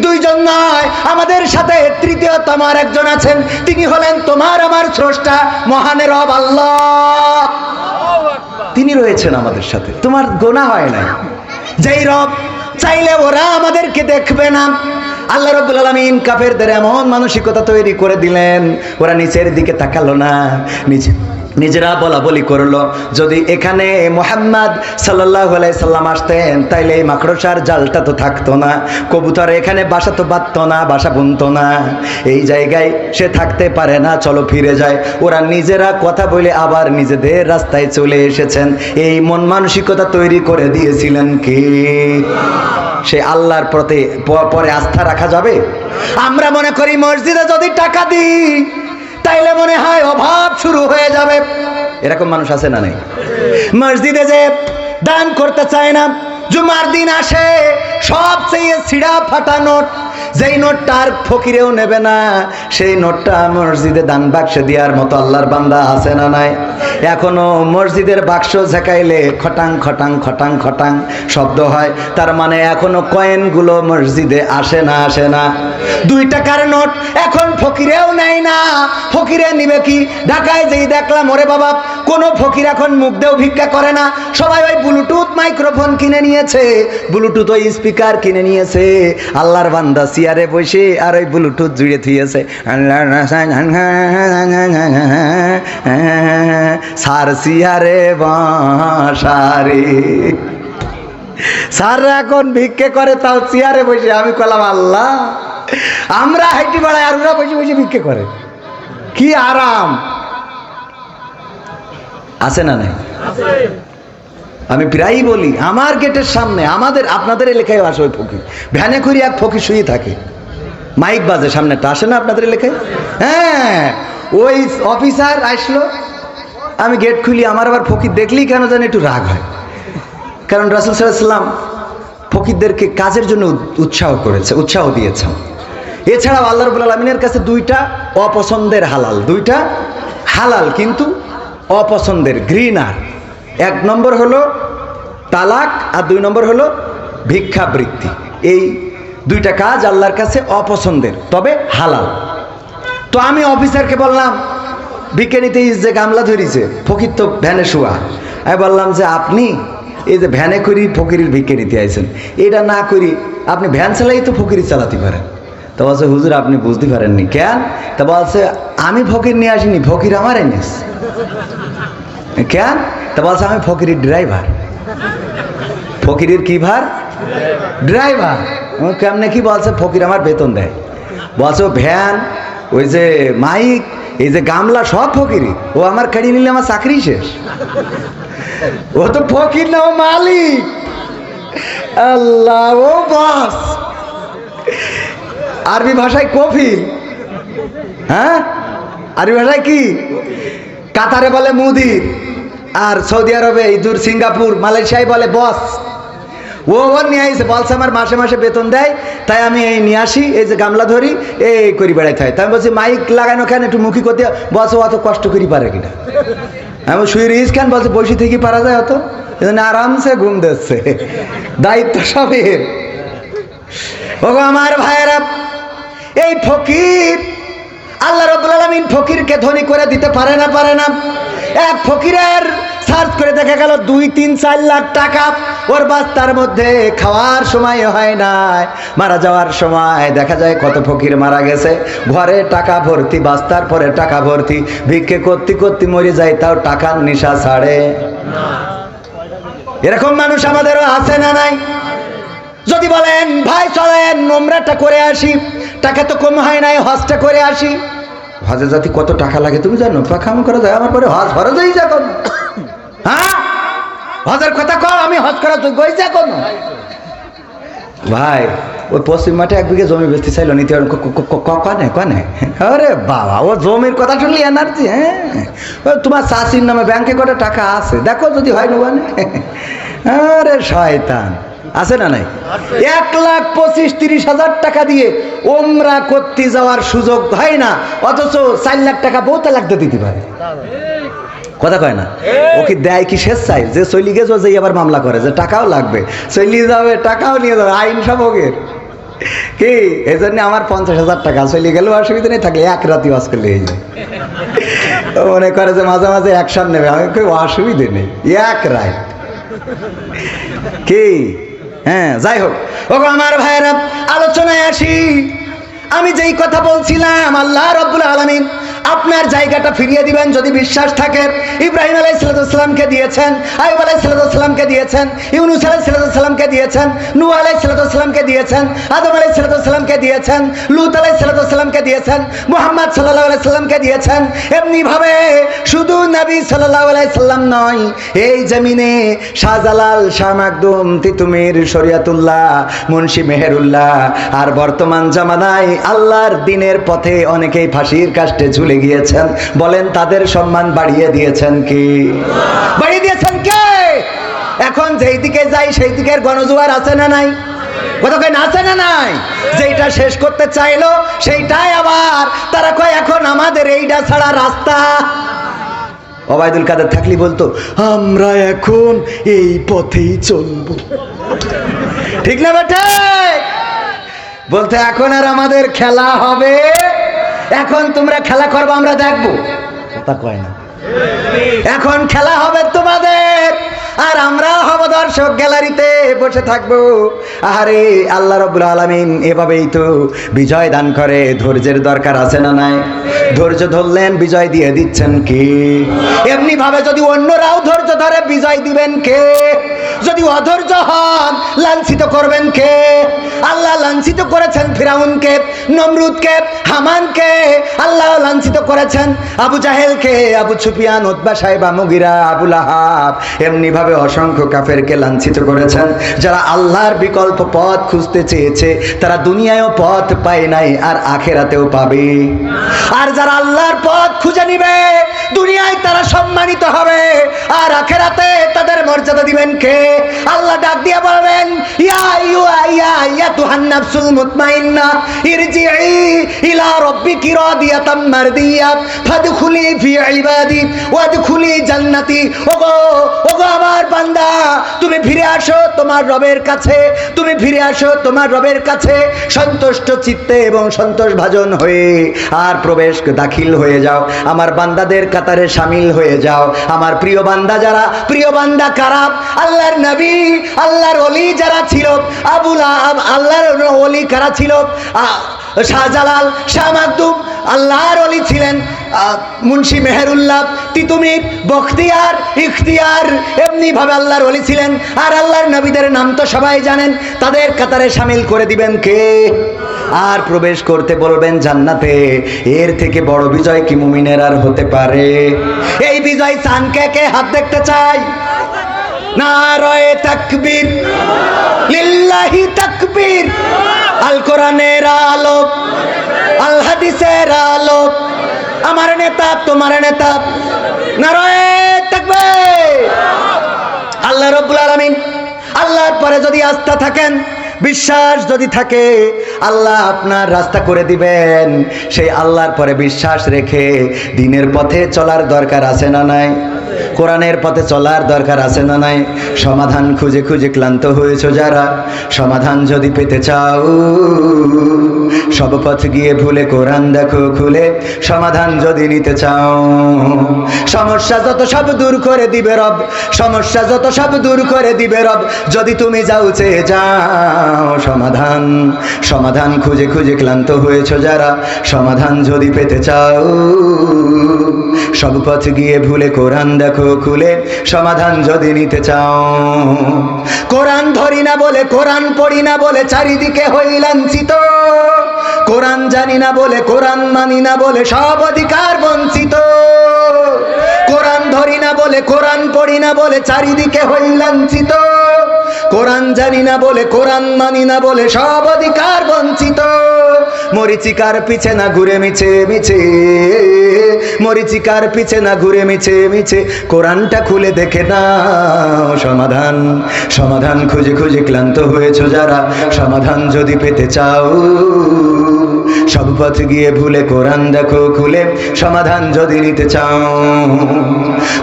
2 জন নয়, আমাদের সাথে তৃতীয়তম একজন আছেন, তিনি হলেন তোমার আমার স্রষ্টা মহান রব আল্লাহ। তিনি রয়েছেন আমাদের সাথে, তোমার গোনা হয় নাই। যেই রব চাইলে ওরা আমাদেরকে দেখবে না। আল্লাহ রাব্বুল আলামিন কাফেরদের এমন মানসিকতা তৈরি করে দিলেন, ওরা নিচের দিকে তাকালো না, নিজেরা বলা বলি করলো, যদি এখানে মুহাম্মদ সাল্লাল্লাহু আলাইহি সাল্লাম আসতেন তাইলে এই মাকড়সার জালটা তো থাকতো না, কবুতর এখানে বাসা তো বাঁধতো না, বাসা বুনতো না, এই জায়গায় সে থাকতে পারে না, চলো ফিরে যায়। ওরা নিজেরা কথা বলে আবার নিজেদের রাস্তায় চলে এসেছেন। এই মন মানসিকতা তৈরি করে দিয়েছিলেন কে? সে আল্লাহর প্রতি পরে আস্থা রাখা যাবে? আমরা মনে করি মসজিদে যদি টাকা দিই তাইলে মনে হয় অভাব শুরু হয়ে যাবে। এরকম মানুষ আছে না নেই? মসজিদে যে দান করতে চায় না, জুমার দিন আসে সবচেয়ে ছিঁড়া ফাটা নোট, যেই নোটটা আর ফকিরেও নেবে না, সেই নোটটা মসজিদে দান বাক্সে দেওয়ার মতো আল্লাহর বান্দা আছে না নাই? এখনো মসজিদের বাক্স ঝাঁকাইলে খটাং খটাং খটাং খটাং শব্দ হয়, তার মানে এখনো কয়েনগুলো মসজিদে আসে না। 2 টাকার নোট এখন ফকিরেও নেয় না। ফকিরে নিবে কি? ঢাকায় যেই দেখলাম, ওরে বাবা, কোনো ফকির এখন মুখ দেও ভিক্ষা করে না, সবাই ওই ব্লুটুথ মাইক্রোফোন কিনে নিয়েছে, ব্লুটুথ ওই স্পিকার কিনে নিয়েছে। আল্লাহর বান্দা চেয়ারে বসে আর ওই ব্লুটুথ জুড়ে থিয়েছে, সার চেয়ারে বাসারে। স্যার এখন ভিক্ষে করে, তাও চেয়ারে বসে। আমি কলাম, আল্লাহ, আমরা হাইটি বেড়াই আর ওরা বসে বসে ভিক্ষে করে, কি আরাম। আছে না নাই? আমি প্রায়ই বলি, আমার গেটের সামনে, আপনাদের এলাকায় আসে ওই ফকির, ভ্যানে করে এক ফকির শুয়ে থাকে, মাইক বাজে, সামনেটা আসে না আপনাদের এলাকায়? হ্যাঁ, ওই অফিসার আসলো, আমি গেট খুলি, আমার আবার ফকির দেখলেই কেন জানি একটু রাগ হয়, কারণ রাসূল সাল্লাল্লাহু আলাইহি ওয়াসাল্লাম ফকিরদেরকে কাজের জন্য উৎসাহ দিয়েছেন। এছাড়াও আল্লাহ রাব্বুল আলামিনের কাছে 2টা অপছন্দের হালাল, 2টা হালাল কিন্তু অপছন্দের, ঘৃণার। 1 নম্বর হলো তালাক, আর 2 নম্বর হলো ভিক্ষাবৃত্তি। এই 2টা কাজ আল্লাহর কাছে অপছন্দের, তবে হালাল। তো আমি অফিসারকে বললাম, ভিক্ষে নিতে যে গামলা ধরিছে, ফকির তো ভ্যানে শোয়া, আমি বললাম যে আপনি এই যে ভ্যানে করি ফকিরের ভিক্ষে নিতে আইছেন, এটা না করি আপনি ভ্যান চালাই তো ফকির চালাতে পারেন। তা বলছে, হুজুর আপনি বুঝতে পারেননি। কেন? তা বলছে, আমি ফকির নিয়ে আসিনি, ফকির আমার এনেস। কেন? তা বলছে, আমি ফকিরের ড্রাইভার। ফকিরের কি ভার? ড্রাইভার। কেমনে কি? বলছে, ফকির আমার বেতন দেয়। বলছে, ভ্যান, ওই যে মাইক, এই যে গামলা সব ফকিরি, ও আমার কাড়ি নিলে আমার চাকরি শেষ। ও তো ফকির না, ও মালিক। আল্লাহ, ও বস। আরবি ভাষায় কফিল। হ্যাঁ, আরবি ভাষায় কি? কাতারে বলে মুদির, আর সৌদি আরবে, ইদুর, সিঙ্গাপুর, মালয়েশিয়ায় বলে বস। ও নিয়ে আসে, বলছে আমার মাসে মাসে বেতন দেয়, তাই আমি এই নিয়ে আসি, এই যে গামলা ধরি, এই করি বেড়াইতে হয়। তাই আমি বলছি, মাইক লাগানো কেন, একটু মুখী করতে? বলছে, অত কষ্ট করি পারে কিনা। আমি শুয়ে রয়েছি কেন? বলছে, বসে থেকে পারা যায় অত, আরামসে ঘুম দিচ্ছে, দায়িত্ব সবের। ওগো আমার ভাইয়েরা, এই ফকির, আল্লাহ রাব্বুল আলামিন ফকিরকে ধনী করে দিতে পারে না? পারে না? এক ফকিরের সার্চ করে দেখা গেল 2-3-4 লাখ টাকা ওর বাস্তার মধ্যে, খাওয়ার সময় হয় নাই, মারা যাওয়ার সময় দেখা যায় কত ফকির মারা গেছে, ঘরে টাকা ভর্তি, বাস্তার পরে টাকা ভর্তি, ভিক্ষে করতে করতে মরে যায়, তাও টাকার নেশা ছাড়ে না। এরকম মানুষ আমাদেরও আছে না নাই? যদি বলেন ভাই চলেন উমরাটা করে আসি, টাকা তো কম হয় নাই, হজটা করে আসি। হজে জাতি কত টাকা লাগে তুমি জানো? পাখাম করে যায়, আমার পরে হজ ফরজ হয়ে যা কোন, হ্যাঁ হজের কথা কও, আমি হজ করা যোগ্য হয়ে যা কোন। ভাই ওই পশ্চিম মাঠে 1 বিঘা জমি বেচতে চাইলো, নিতে কনে কনে, আরে বাবা, ও জমির কথা শুনলি এনার্জি। হ্যাঁ তোমার চাষির নামে ব্যাংকে কত টাকা আছে দেখো, যদি হয় না। আরে শয়তান, আছে না নাই? 1,25,30,000 টাকা দিয়ে ওমরা করতে যাওয়ার সুযোগ হয় না, অথচ 4 লাখ টাকা বউ তালাক দিতে পারে। কথা কয় না? ও কি দেয় কি শেষ চাই? যে চলি গেছে যে আবার মামলা করে যে টাকাও লাগবে, চলিয়ে যাবে, টাকাও নিয়ে যাবে, আইন সবকের কি। এই জন্য আমার 50,000 টাকা চলে গেলেও অসুবিধা নেই, থাকলে 1 রাতি ওয়াজ করলে এই যায়। মনে করে যে মাঝে মাঝে অ্যাকশন নেবে, আমি কেউ অসুবিধে নেই, 1 রাত কি। হ্যাঁ যাই হোক, ওগো আমার ভাইয়েরা, আলোচনায় আসি। আমি যেই কথা বলছিলাম, আল্লাহ রাব্বুল আলামিন আপনার জায়গাটা ফিরিয়ে দিবেন যদি বিশ্বাস থাকে। ইব্রাহিম আলাইহিস সালামকে দিয়েছেন, আইয়ুব আলাইহিস সালামকে দিয়েছেন, ইউনূস আলাইহিস সালামকে দিয়েছেন, নূহ আলাইহিস সালামকে দিয়েছেন, আদম আলাইহিস সালামকে দিয়েছেন, লূত আলাইহিস সালামকে দিয়েছেন, মুহাম্মদ সাল্লাল্লাহু আলাইহি সাল্লামকে দিয়েছেন। এমনি ভাবে শুধু নবী সাল্লাল্লাহু আলাইহি সাল্লাম নয়, এই জমিনে শাহজালাল, শাহ মাকদুম, তিতুমির, শরিয়াতুল্লাহ, মুন্সি মেহেরুল্লাহ, আর বর্তমান জামানায় আল্লাহর দ্বীনের পথে অনেকেই ফাঁসির কাস্টে ঝুলে গিয়েছেন। বলেন তাদের সম্মান বাড়িয়ে দিয়েছেন কি? বাড়িয়ে দিয়েছেন কে? এখন যেই দিকে যাই সেই দিকের গণজোয়ার আছে না নাই? কথা কয় না, আছে না নাই? যেটা শেষ করতে চাইলো সেইটাই আবার তারা কয় এখন আমাদের এইটা ছাড়া রাস্তা। ওবায়দুল কাদের থাকলি বলতো আমরা এখন এই পথেই চলবো, ঠিক না বেটা? বলতে এখন আর আমাদের খেলা হবে, এখন তোমরা খেলা করবো, আমরা দেখবো। তা কয় না, এখন খেলা হবে তোমাদের, আর আমরা হব দর্শক, গ্যালারিতে বসে থাকবো। আরে আল্লাহ রাব্বুল আলামিন এভাবেই তো বিজয় দান করে। ধৈর্যের দরকার আছে না নাই? ধৈর্য ধরলেন, বিজয় দিয়ে দিচ্ছেন কি? এমনি ভাবে যদি অন্যরাও ধৈর্য ধরে, বিজয় দিবেন কে? যদি অধৈর্য হন, লাঞ্ছিত করবেন কে? আল্লাহ লাঞ্ছিত করেছেন ফিরাউনকে, নমরুদকে, হামানকে, আল্লাহ লাঞ্ছিত করেছেন আবু জাহেলকে, আবু সুফিয়ান, উতবা, সাইবা, মুগিরা, আবু লাহাব। এমনি ভাবে অসংখ্য কাফেরকে লাঞ্ছিত করেছেন। যারা আল্লাহর বিকল্প পথ খুঁজতে চেয়েছে তারা দুনিয়ায়ও পথ পায় নাই, আর আখেরাতেও পাবে। আর যারা আল্লাহর পথ খুঁজে নিবে, দুনিয়ায় তারা সম্মানিত হবে, আর আখেরাতে তাদের মর্যাদা দিবেন কে? আল্লাহ ডাক দিয়ে বলবেন, ইয়া আইয়াতুহান নাফসুল মুতমাইন্না ইরজিই ইলা রাব্বিকি রাদিয়াতাম মারদিয়া ফাদখুলি ফি ইবাদি ওয়াদখুলি জান্নাতি। ওগো আমার বান্দা, তুমি ফিরে আসো তোমার রবের কাছে, তুমি ফিরে আসো তোমার রবের কাছে সন্তুষ্ট চিত্তে এবং সন্তোষ ভাজন হয়ে, আর প্রবেশ দাখিল হয়ে যাও, আমার বান্দাদের কাতারে শামিল হয়ে যাও। আমার প্রিয় বান্দা যারা, প্রিয় বান্দা কারা? আল্লাহর নবী, আল্লাহর ওলি যারা ছিল, আল্লাহর ওলি কারা ছিল? শাহজালাল, শাহ মাকদুম আল্লাহর ওলি ছিলেন, মুন্সি মেহেরুল্লাহ, তিতুমির, বখতিয়ার, ইখতিয়ার, এমনি ভাবে আল্লাহর ওলি ছিলেন। আর আল্লাহর নবীদের নাম তো সবাই জানেন, তাদের কাতারে শামিল করে দিবেন কে? আর প্রবেশ করতে বলবেন জান্নাতে। এর থেকে বড় বিজয় কি মুমিনের আর হতে পারে? এই বিজয় চান কে? কে হাত দেখতে চাই? নারায়ে তাকবীর, লিল্লাহি তাকবীর। আল কোরআনের আলো, আল হাদিসের আলো, আমার নেতা তোমার নেতা, নারায়ে তাকবীর। আল্লাহ রাব্বুল আলামিন, আল্লাহর পরে যদি আস্থা থাকেন, বিশ্বাস যদি থাকে, আল্লাহ আপনার রাস্তা করে দিবেন। সেই আল্লাহর পরে বিশ্বাস রেখে দিনের পথে চলার দরকার আছে না নাই? কোরআনের পথে চলার দরকার আছে না নাই? সমাধান খুঁজে খুঁজে ক্লান্ত হয়েছো যারা, সমাধান যদি পেতে চাও সব পথ গিয়ে ভুলে কোরআন দেখো খুলে, সমাধান যদি নিতে চাও। সমস্যা যত সব দূর করে দিবে রব, সমস্যা যত সব দূর করে দিবে রব, যদি তুমি যাও চেয়ে যাও। সমাধান সমাধান খুঁজে খুঁজে ক্লান্ত হয়েছো যারা, সমাধান যদি পেতে চাও সব পথ গিয়ে ভুলে কোরআন দেখো খুলে, সমাধান যদি নিতে চাও। কোরআন ধরি না বলে, কোরআন পড়ি না বলে চারিদিকে হই লাঞ্ছিত, কোরআন জানি না বলে, কোরআন মানি না বলে সব অধিকার বঞ্চিত। কোরআন ধরি না বলে, কোরআন পড়ি না বলে চারিদিকে হই লাঞ্ছিত, কোরআন জানি না বলে, কোরআন মানি না বলে সব অধিকার বঞ্চিত। মরিচিকার পিছে না ঘুরে মিছে মিছে, মরিচিকার পিছে না ঘুরে মিছে মিছে, কোরআনটা খুলে দেখে নাও। সমাধান সমাধান খুঁজে খুঁজে ক্লান্ত হয়েছো যারা, সমাধান যদি পেতে চাও সব পথ গিয়ে ভুলে কোরআন দেখো খুলে, সমাধান যদি নিতে চাও।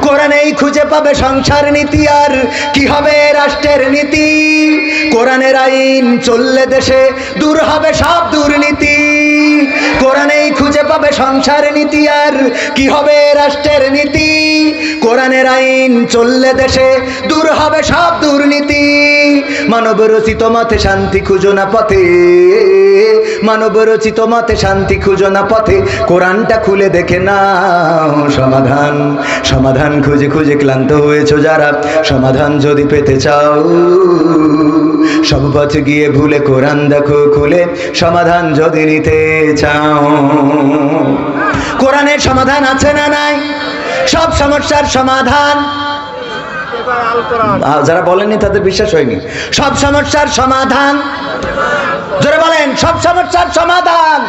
কোরআনেই খুঁজে পাবে সংসার নীতি, আর কি হবে রাষ্ট্রের নীতি। কোরআনের আইন চললে দেশে দূর হবে সব দুর্নীতি। কোরআনেই খুঁজে পাবে সংসার নীতি, আর কি হবে রাষ্ট্রের নীতি। কোরআনের আইন চললে দেশে দূর হবে সব দুর্নীতি। মানব রচিত মতে শান্তি খুঁজো না পথে, মানব রচিত মতে শান্তি খুঁজো না পথে, কোরআনটা খুলে দেখে নাও। সমাধান সমাধান খুঁজে খুঁজে ক্লান্ত হয়েছো যারা, সমাধান যদি পেতে চাও সব পথ গিয়ে ভুলে কোরআন দেখো খুলে, সমাধান যদি নিতে চাও। কোরআনের সমাধান আছে না নাই? সব সমস্যার সমাধান, যারা বলেননি তাদের বিশ্বাস হয়নি। সব সমস্যার সমাধান, যারা বলেন সব সমস্যার সমাধান,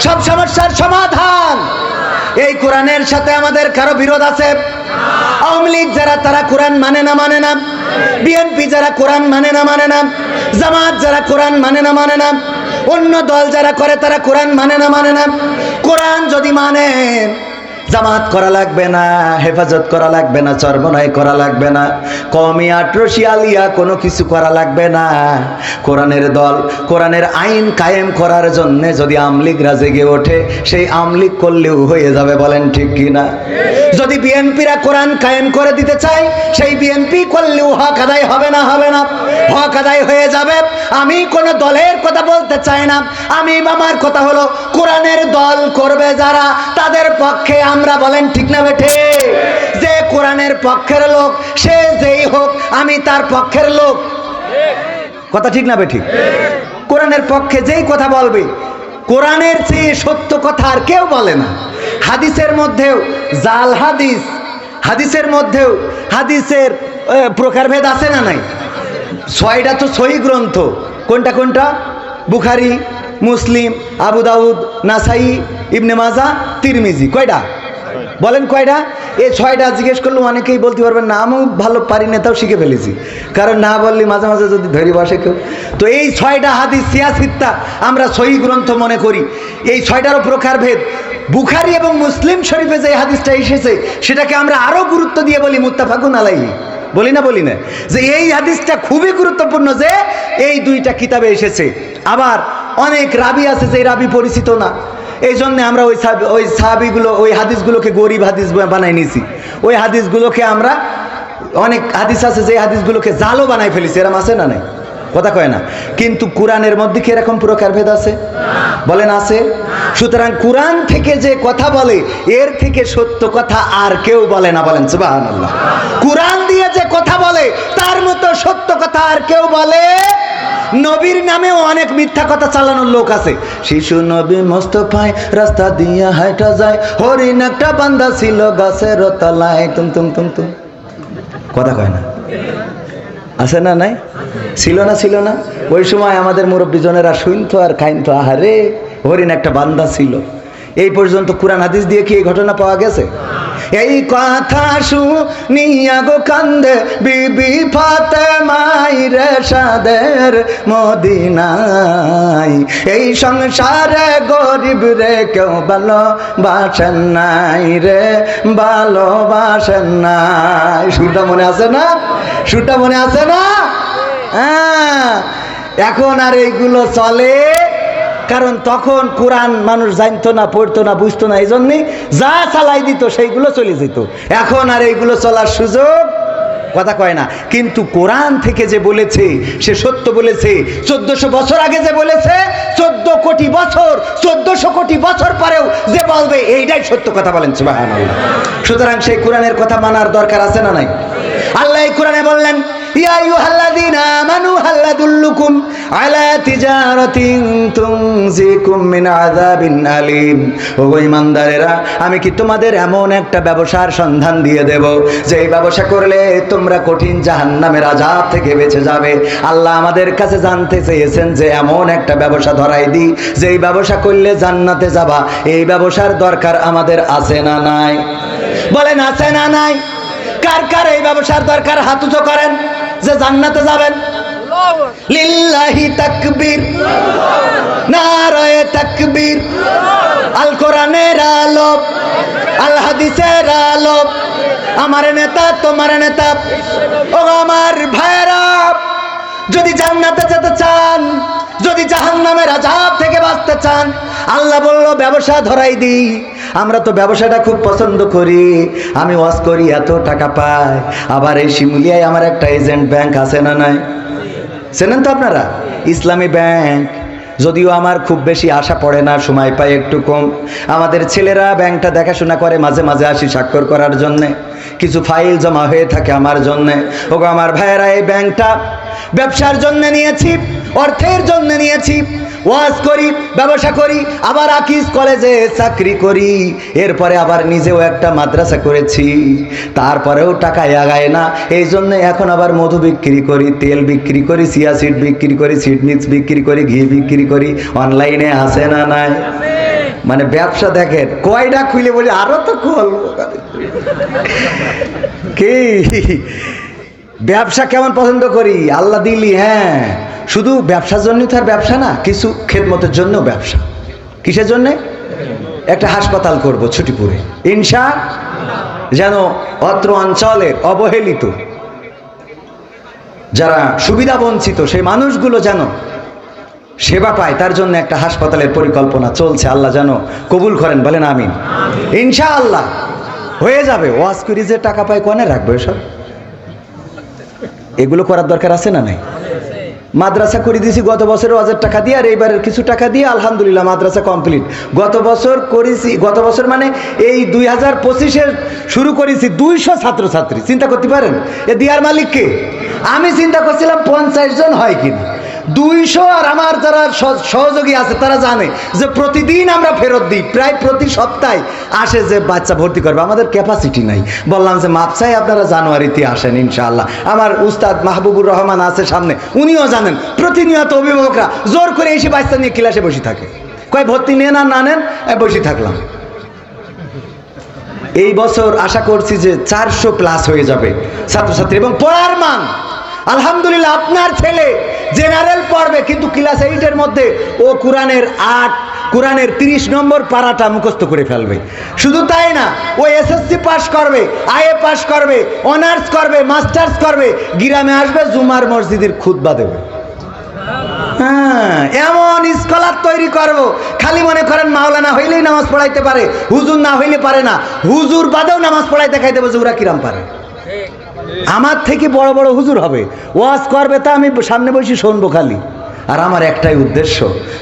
সব সমস্যার সমাধান। এই কোরআনের সাথে আমাদের কারো বিরোধ আছে? আওয়ামী লীগ যারা, তারা কোরআন মানে না মানে না। বিএনপি যারা কোরআন মানে না মানে না। জামাত যারা কোরআন মানে না মানে না। অন্য দল যারা করে তারা কোরআন মানে না মানে না। কোরআন যদি মানে, জামাত করা লাগবে না, হেফাজত করা লাগবে না, চরমনাই করা লাগবে না, কওমি আটরশি আলিয়া কোনো কিছু করা লাগবে না। কোরআনের দল, কোরআনের আইন কায়েম করার জন্য যদি আমলিগরা জেগে ওঠে, সেই আমলিগ করলেও হয়ে যাবে। বলেন ঠিক কি না? যদি বিএনপিরা কোরআন কায়েম করে দিতে চায়, সেই বিএনপি করলেও হক আদায় হবে না? হবে না? হক আদায় হয়ে যাবে। আমি কোন দলের কথা বলতে চাই না, আমি আমার কথা হলো কোরআনের দল করবে যারা, তাদের পক্ষে আমরা। বলেন ঠিক না বেঠে? যে কোরআনের পক্ষের লোক, সে যেই হোক, আমি তার পক্ষের লোক। কথা ঠিক না বেঠি? কোরআনের পক্ষে যেই কথা বলবে, কোরআনের চেয়ে সত্য কথা আর কেউ বলে না। হাদিসের মধ্যেও জাল হাদিস, হাদিসের মধ্যেও হাদিসের প্রকারভেদ আছে না নাই? 6টা তো সহিহ গ্রন্থ। কোনটা কোনটা? বুখারী, মুসলিম, আবু দাউদ, নাসাই, ইবনে মাজাহ, তিরমিজি। কয়টা বলেন? কয়টা? এই 6টা জিজ্ঞেস করলে অনেকেই বলতে পারবেন না, আমিও ভালো পারি না, তাও শিখে ফেলেছি। কারণ না বললে মাঝে মাঝে যদি ধরি বসে কেউ। তো এই 6টা হাদিস সিয়াসিত্তা আমরা সহিহ গ্রন্থ মনে করি। এই 6টারও প্রকারভেদ। বুখারী এবং মুসলিম শরীফে যে হাদিসটা এসেছে, সেটাকে আমরা আরো গুরুত্ব দিয়ে বলি মুত্তাফাকুন আলাইহি। বলি না? বলি না যে এই হাদিসটা খুবই গুরুত্বপূর্ণ, যে এই 2টা কিতাবে এসেছে। আবার অনেক রাবি আছে যে রাবি পরিচিত না, এই জন্য আমরা ওই সাহাবিগুলো, ওই হাদিসগুলোকে গরিব হাদিস বানাই নিয়েছি। ওই হাদিসগুলোকে আমরা, অনেক হাদিস আছে যে হাদিসগুলোকে জালও বানাই ফেলেছি। এরকম আছে না নাই? কথা কয় না। কিন্তু কোরআনের মধ্যে কি এরকম প্রকারভেদ আছে? বলেন আছে? সুতরাং কোরআন থেকে যে কথা বলে, এর থেকে সত্য কথা আর কেউ বলে না। বলেন সুবহানাল্লাহ। কোরআন দিয়ে যে কথা বলে, তার মতো সত্য কথা আর কেউ বলে। নবীর নামেও অনেক মিথ্যা কথা চালানোর লোক আছে। শিশু নবী মোস্তফায় রাস্তা দিয়া হাঁটা যায়, হরিণ একটা বান্দা ছিল গাছের তলায়। তুম তুম তুম তুম। কথা কয় না? আছে না নাই? ছিল না? ছিল না? ওই সময় আমাদের মুরব্বী জনেরা শুনতো আর খাইতো, আহারে হরিণ একটা বান্দা ছিল। এই পর্যন্ত কোরআন হাদিস দিয়ে কি এই ঘটনা পাওয়া গেছে? এই কথা শুনিয়া গো কান্দে বিবি ফাতেমাই রে সাদের মদিনায়। এই সংসারে গরিব রে কেউ ভালোবাসেন নাই রে, ভালোবাসেন নাই। সুরটা মনে আছে না? সুরটা মনে আছে না? হ্যাঁ, এখন আর এইগুলো চলে, কারণ তখন কোরআন মানুষ জানতো না, পড়তো না, বুঝতো না, এই জন্যই যা চালাই দিত সেইগুলো চলে যেত। এখন আর এইগুলো চলার সুযোগ কথা কয় না। কিন্তু কোরআন থেকে যে বলেছে সে সত্য বলেছে। 1400 বছর আগে যে বলেছে, 14 কোটি বছর, 1400 কোটি বছর পরেও যে বলবে এইটাই সত্য কথা। বলেন সুবহানাল্লাহ। সুতরাং সেই কোরআনের কথা মানার দরকার আছে না নাই? আল্লাহ এই কোরআনে বললেন, ইয়া আইয়ুহাল্লাযীনা আমানু হাল আদুল্লুকুম আলা তিজারাতিন তুনজিকুম মিন আযাবিন আলীম। ও ঈমানদারেরা, আমি কি তোমাদের এমন একটা ব্যবসার সন্ধান দিয়ে দেব যে এই ব্যবসা করলে তোমরা কঠিন জাহান্নামের আযাব থেকে বেঁচে যাবে। আল্লাহ আমাদের কাছে জানতে চেয়েছেন যে এমন একটা ব্যবসা ধরাই দিই যে এই ব্যবসা করলে জান্নাতে যাবা। এই ব্যবসার দরকার আমাদের আছে না নাই? বলেন আছে না নাই? কার কার এই ব্যবসার দরকার? হাত উঁচু করেন যে জান্নাতে যাবেন। লিল্লাহি তাকবীর, নারায়ে তাকবীর। আল কোরআনের আলো, আল হাদিসের আলো, আমার নেতা তোমার নেতা। ও আমার ভাইরা, যদি জান্নাতে যেতে চান, যদি জাহান্নামের আযাব থেকে বাঁচতে চান, আল্লাহ বলল ব্যবসা ধরাই দিই। আমরা তো ব্যবসাটা খুব পছন্দ করি। আমি ওয়াজ করি, এত টাকা পাই। আবার এই শিমুলিয়ায় আমার একটা এজেন্ট ব্যাংক আছে না নাই? চেনেন তো আপনারা? ইসলামী ব্যাংক। যদিও আমার খুব বেশি আশা পড়ে না, সময় পাই একটু কম। আমাদের ছেলেরা ব্যাংকটা দেখাশোনা করে, মাঝে মাঝে আসি স্বাক্ষর করার জন্যে। কিছু ফাইল জমা হয়ে থাকে আমার জন্যে। ওগো আমার ভাইয়েরা, এই ব্যাংকটা ব্যবসার জন্য নিয়েছি, অর্থের জন্য নিয়েছি। ওয়াজ করি, ব্যবসা করি, আবার আকিজ কলেজে চাকরি করি, এরপরে আবার নিজেও একটা মাদ্রাসা করেছি। তারপরেও টাকা আগায় না। এই জন্য এখন আবার মধু বিক্রি করি, তেল বিক্রি করি, চিয়া সিড বিক্রি করি, সিড মিক্স বিক্রি করি, ঘি বিক্রি করি। অনলাইনে আছে না নাই? মানে ব্যবসা দেখেন কয়টা খুলে বলি, আরো তো খুলবো। কি ব্যবসা কেমন পছন্দ করি? আল্লাহ দিলি। হ্যাঁ, শুধু ব্যবসার জন্যই তো আর ব্যবসা না, কিছু খেদমতের জন্য ব্যবসা। কিসের জন্যে? একটা হাসপাতাল করব ছুটিপুরে, ইনশা, যেন অত্র অঞ্চলের অবহেলিত যারা সুবিধা বঞ্চিত সেই মানুষগুলো যেন সেবা পায়, তার জন্য একটা হাসপাতালের পরিকল্পনা চলছে। আল্লাহ যেন কবুল করেন, বলেন আমিন। ইনশাআল্লাহ হয়ে যাবে। ওয়াজ করি যে টাকা পায়, কোনে রাখবো এসব? এগুলো করার দরকার আছে না নাই? মাদ্রাসা করে দিয়েছি গত বছর 1000 টাকা দিয়ে, আর এইবারের কিছু টাকা দিয়ে আলহামদুলিল্লাহ মাদ্রাসা কমপ্লিট। গত বছর করেছি, গত বছর মানে এই 2025-এর শুরু করেছি 200 ছাত্রছাত্রী। চিন্তা করতে পারেন এ দিয়ার মালিককে? আমি চিন্তা করছিলাম 50 জন হয় কিনা, 200। আর আমার যারা সহযোগী আছে তারা জানে যে প্রতিদিন আমরা ফেরত দিই, প্রায় প্রতি সপ্তাহে আসে যে বাচ্চা ভর্তি করবে। আমাদের ক্যাপাসিটি নাই। বললাম যে মাপ চাই, আপনারা জানুয়ারিতে আসেন ইনশাআল্লাহ। আমার উস্তাদ মাহবুবুর রহমান আছে সামনে, উনিও জানেন প্রতিনিয়ত অভিভাবকরা জোর করে এসে বাচ্চা নিয়ে ক্লাসে বসে থাকে। কয় ভর্তি নেন আর না নেন, বসে থাকলাম। এই বছর আশা করছি যে 400 প্লাস হয়ে যাবে ছাত্রছাত্রী, এবং পড়ার মান আলহামদুলিল্লাহ। আপনার ছেলে জেনারেল পড়বে, কিন্তু ক্লাস 8-এর মধ্যে ও কোরআনের 30 নম্বর পারাটা মুখস্থ করে ফেলবে। শুধু তাই না, ও এসএসসি পাস করবে, আইএ পাস করবে, অনার্স করবে, মাস্টার্স করবে, গ্রামে আসবে, জুমার মসজিদের খুতবা দেবে। হ্যাঁ, এমন স্কলার তৈরি করব। খালি মনে করেন মাওলানা হইলেই নামাজ পড়াইতে পারে, হুজুর না হইলে পারে না। হুজুর বাদেও নামাজ পড়াই দেখাই দেবো যে ওরা কিরাম পারে। আমার থেকে বড় বড় হুজুর হবে, ওয়াজ করবে, তা আমি সামনে বসে শুনবো খালি। আর আমার একটাই উদ্দেশ্য,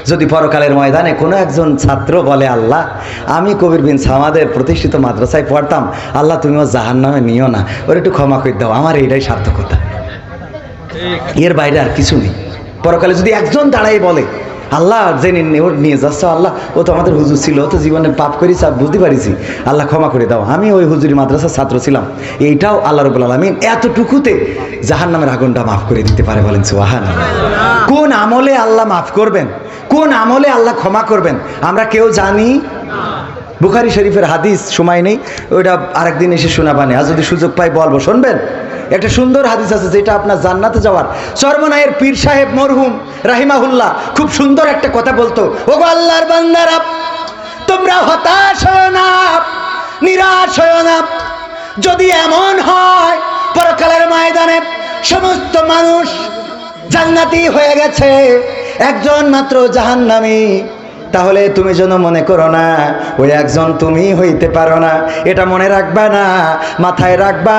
যদি পরকালের ময়দানে কোনো একজন ছাত্র বলে, আল্লাহ আমি কবির বিন সামাদের প্রতিষ্ঠিত মাদ্রাসায় পড়তাম, আল্লাহ তুমিও জাহান্নামে নিও না, ওর একটু ক্ষমা করে দাও, আমার এইটাই সার্থকতা। এর বাইরে আর কিছু নেই। পরকালে যদি একজন দাঁড়াই বলে, আল্লাহ জেনে ওর নিয়ে যাচ্ছ, আল্লাহ ও তো আমাদের হুজুর ছিল, ও তো জীবনে পাপ করেছি আর বুঝতে পারিছি, আল্লাহ ক্ষমা করে দাও, আমি ওই হুজুরি মাদ্রাসার ছাত্র ছিলাম, এইটাও আল্লাহ রাব্বুল আলামিন এতটুকুতে জাহান্নামের আগুনটা মাফ করে দিতে পারে। বলেন সুবহানাল্লাহ। কোন আমলে আল্লাহ মাফ করবেন, কোন আমলে আল্লাহ ক্ষমা করবেন আমরা কেউ জানি? বুখারী শরীফের হাদিস, সময় নেই, ওইটা আরেকদিন এসে শোনাবানি, আর যদি সুযোগ পাই বলবো, শুনবেন। একটা সুন্দর হাদিস আছে যেটা আপনার জান্নাতে যাওয়ার। চরমনায়ের পীর সাহেব মরহুম রাহিমাহুল্লাহ খুব সুন্দর একটা কথা বলতো, ওগো আল্লাহর বান্দারা, তোমরা হতাশ হও না, নিরাশ হও না। যদি এমন হয় পরকালের ময়দানে সমস্ত মানুষ জান্নাতি হয়ে গেছে, একজন মাত্র জাহান্নামী, তাহলে তুমি যেন মনে করো না ওই একজন তুমি হইতে পারো না। এটা মনে রাখবা না, মাথায় রাখবা,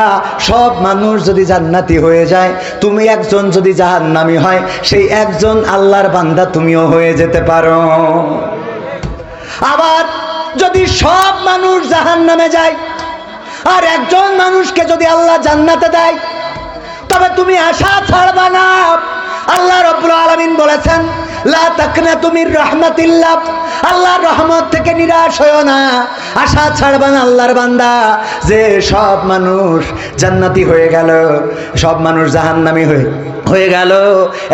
সব মানুষ যদি জান্নাতি হয়ে যায়, তুমি একজন যদি জাহান্নামী হয়, সেই একজন আল্লাহর বান্দা তুমিও হয়ে যেতে পারো। আবার যদি সব মানুষ জাহান্নামে যায় আর একজন মানুষকে যদি আল্লাহ জান্নাতে দেয়, তবে তুমি আশা ছাড়বা না। আল্লাহ রাব্বুল আলামিন বলেছেন, লা তাকনাতু মির রাহমাতিল্লাহ, আল্লাহর রহমত থেকে নিরাশ হয়ো না, আশা ছাড়বা না আল্লাহর বান্দা, যে সব মানুষ জান্নাতি হয়ে গেল, সব মানুষ জাহান্নামী হয়ে গেল,